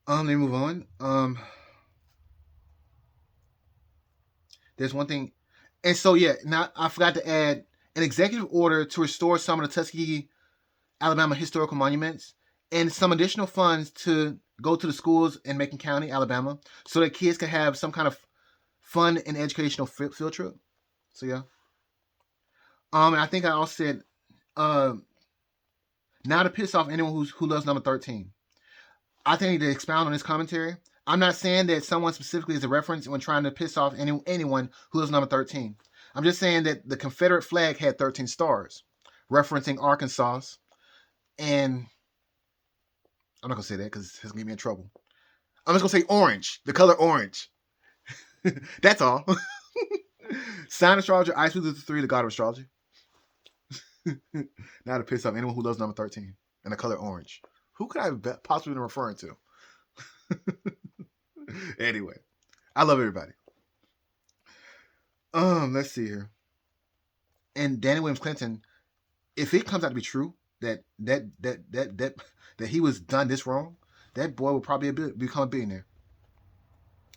Let me move on. There's one thing. And so, yeah, now I forgot to add an executive order to restore some of the Tuskegee, Alabama historical monuments and some additional funds to go to the schools in Macon County, Alabama, so that kids can have some kind of fun and educational field trip. So, yeah. And I think I also said, now to piss off anyone who loves number 13. I think I need to expound on this commentary. I'm not saying that someone specifically is a reference when trying to piss off anyone who loves number 13. I'm just saying that the Confederate flag had 13 stars, referencing Arkansas. And I'm not going to say that because it's going to get me in trouble. I'm just going to say orange, the color orange. That's all. Sign astrologer Iceblu333, the god of astrology. Now to piss off anyone who loves number 13 and the color orange. Who could I have possibly been referring to? Anyway, I love everybody. Let's see here. And Danny Williams Clinton, if it comes out to be true that he was done this wrong, that boy will probably become a billionaire.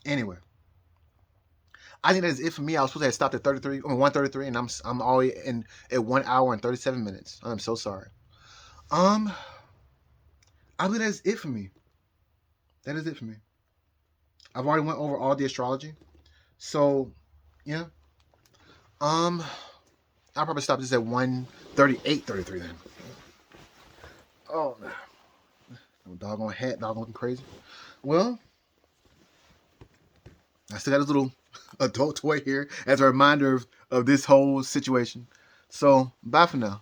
Anyway, I think that is it for me. I was supposed to have stopped at 133, and I'm already at 1 hour and 37 minutes. I'm so sorry. I believe that is it for me. That is it for me. I've already went over all the astrology. So, yeah. I'll probably stop this at 138.33 then. Oh, no. Doggone hat, doggone looking crazy. Well, I still got this little adult toy here as a reminder of this whole situation. So, bye for now.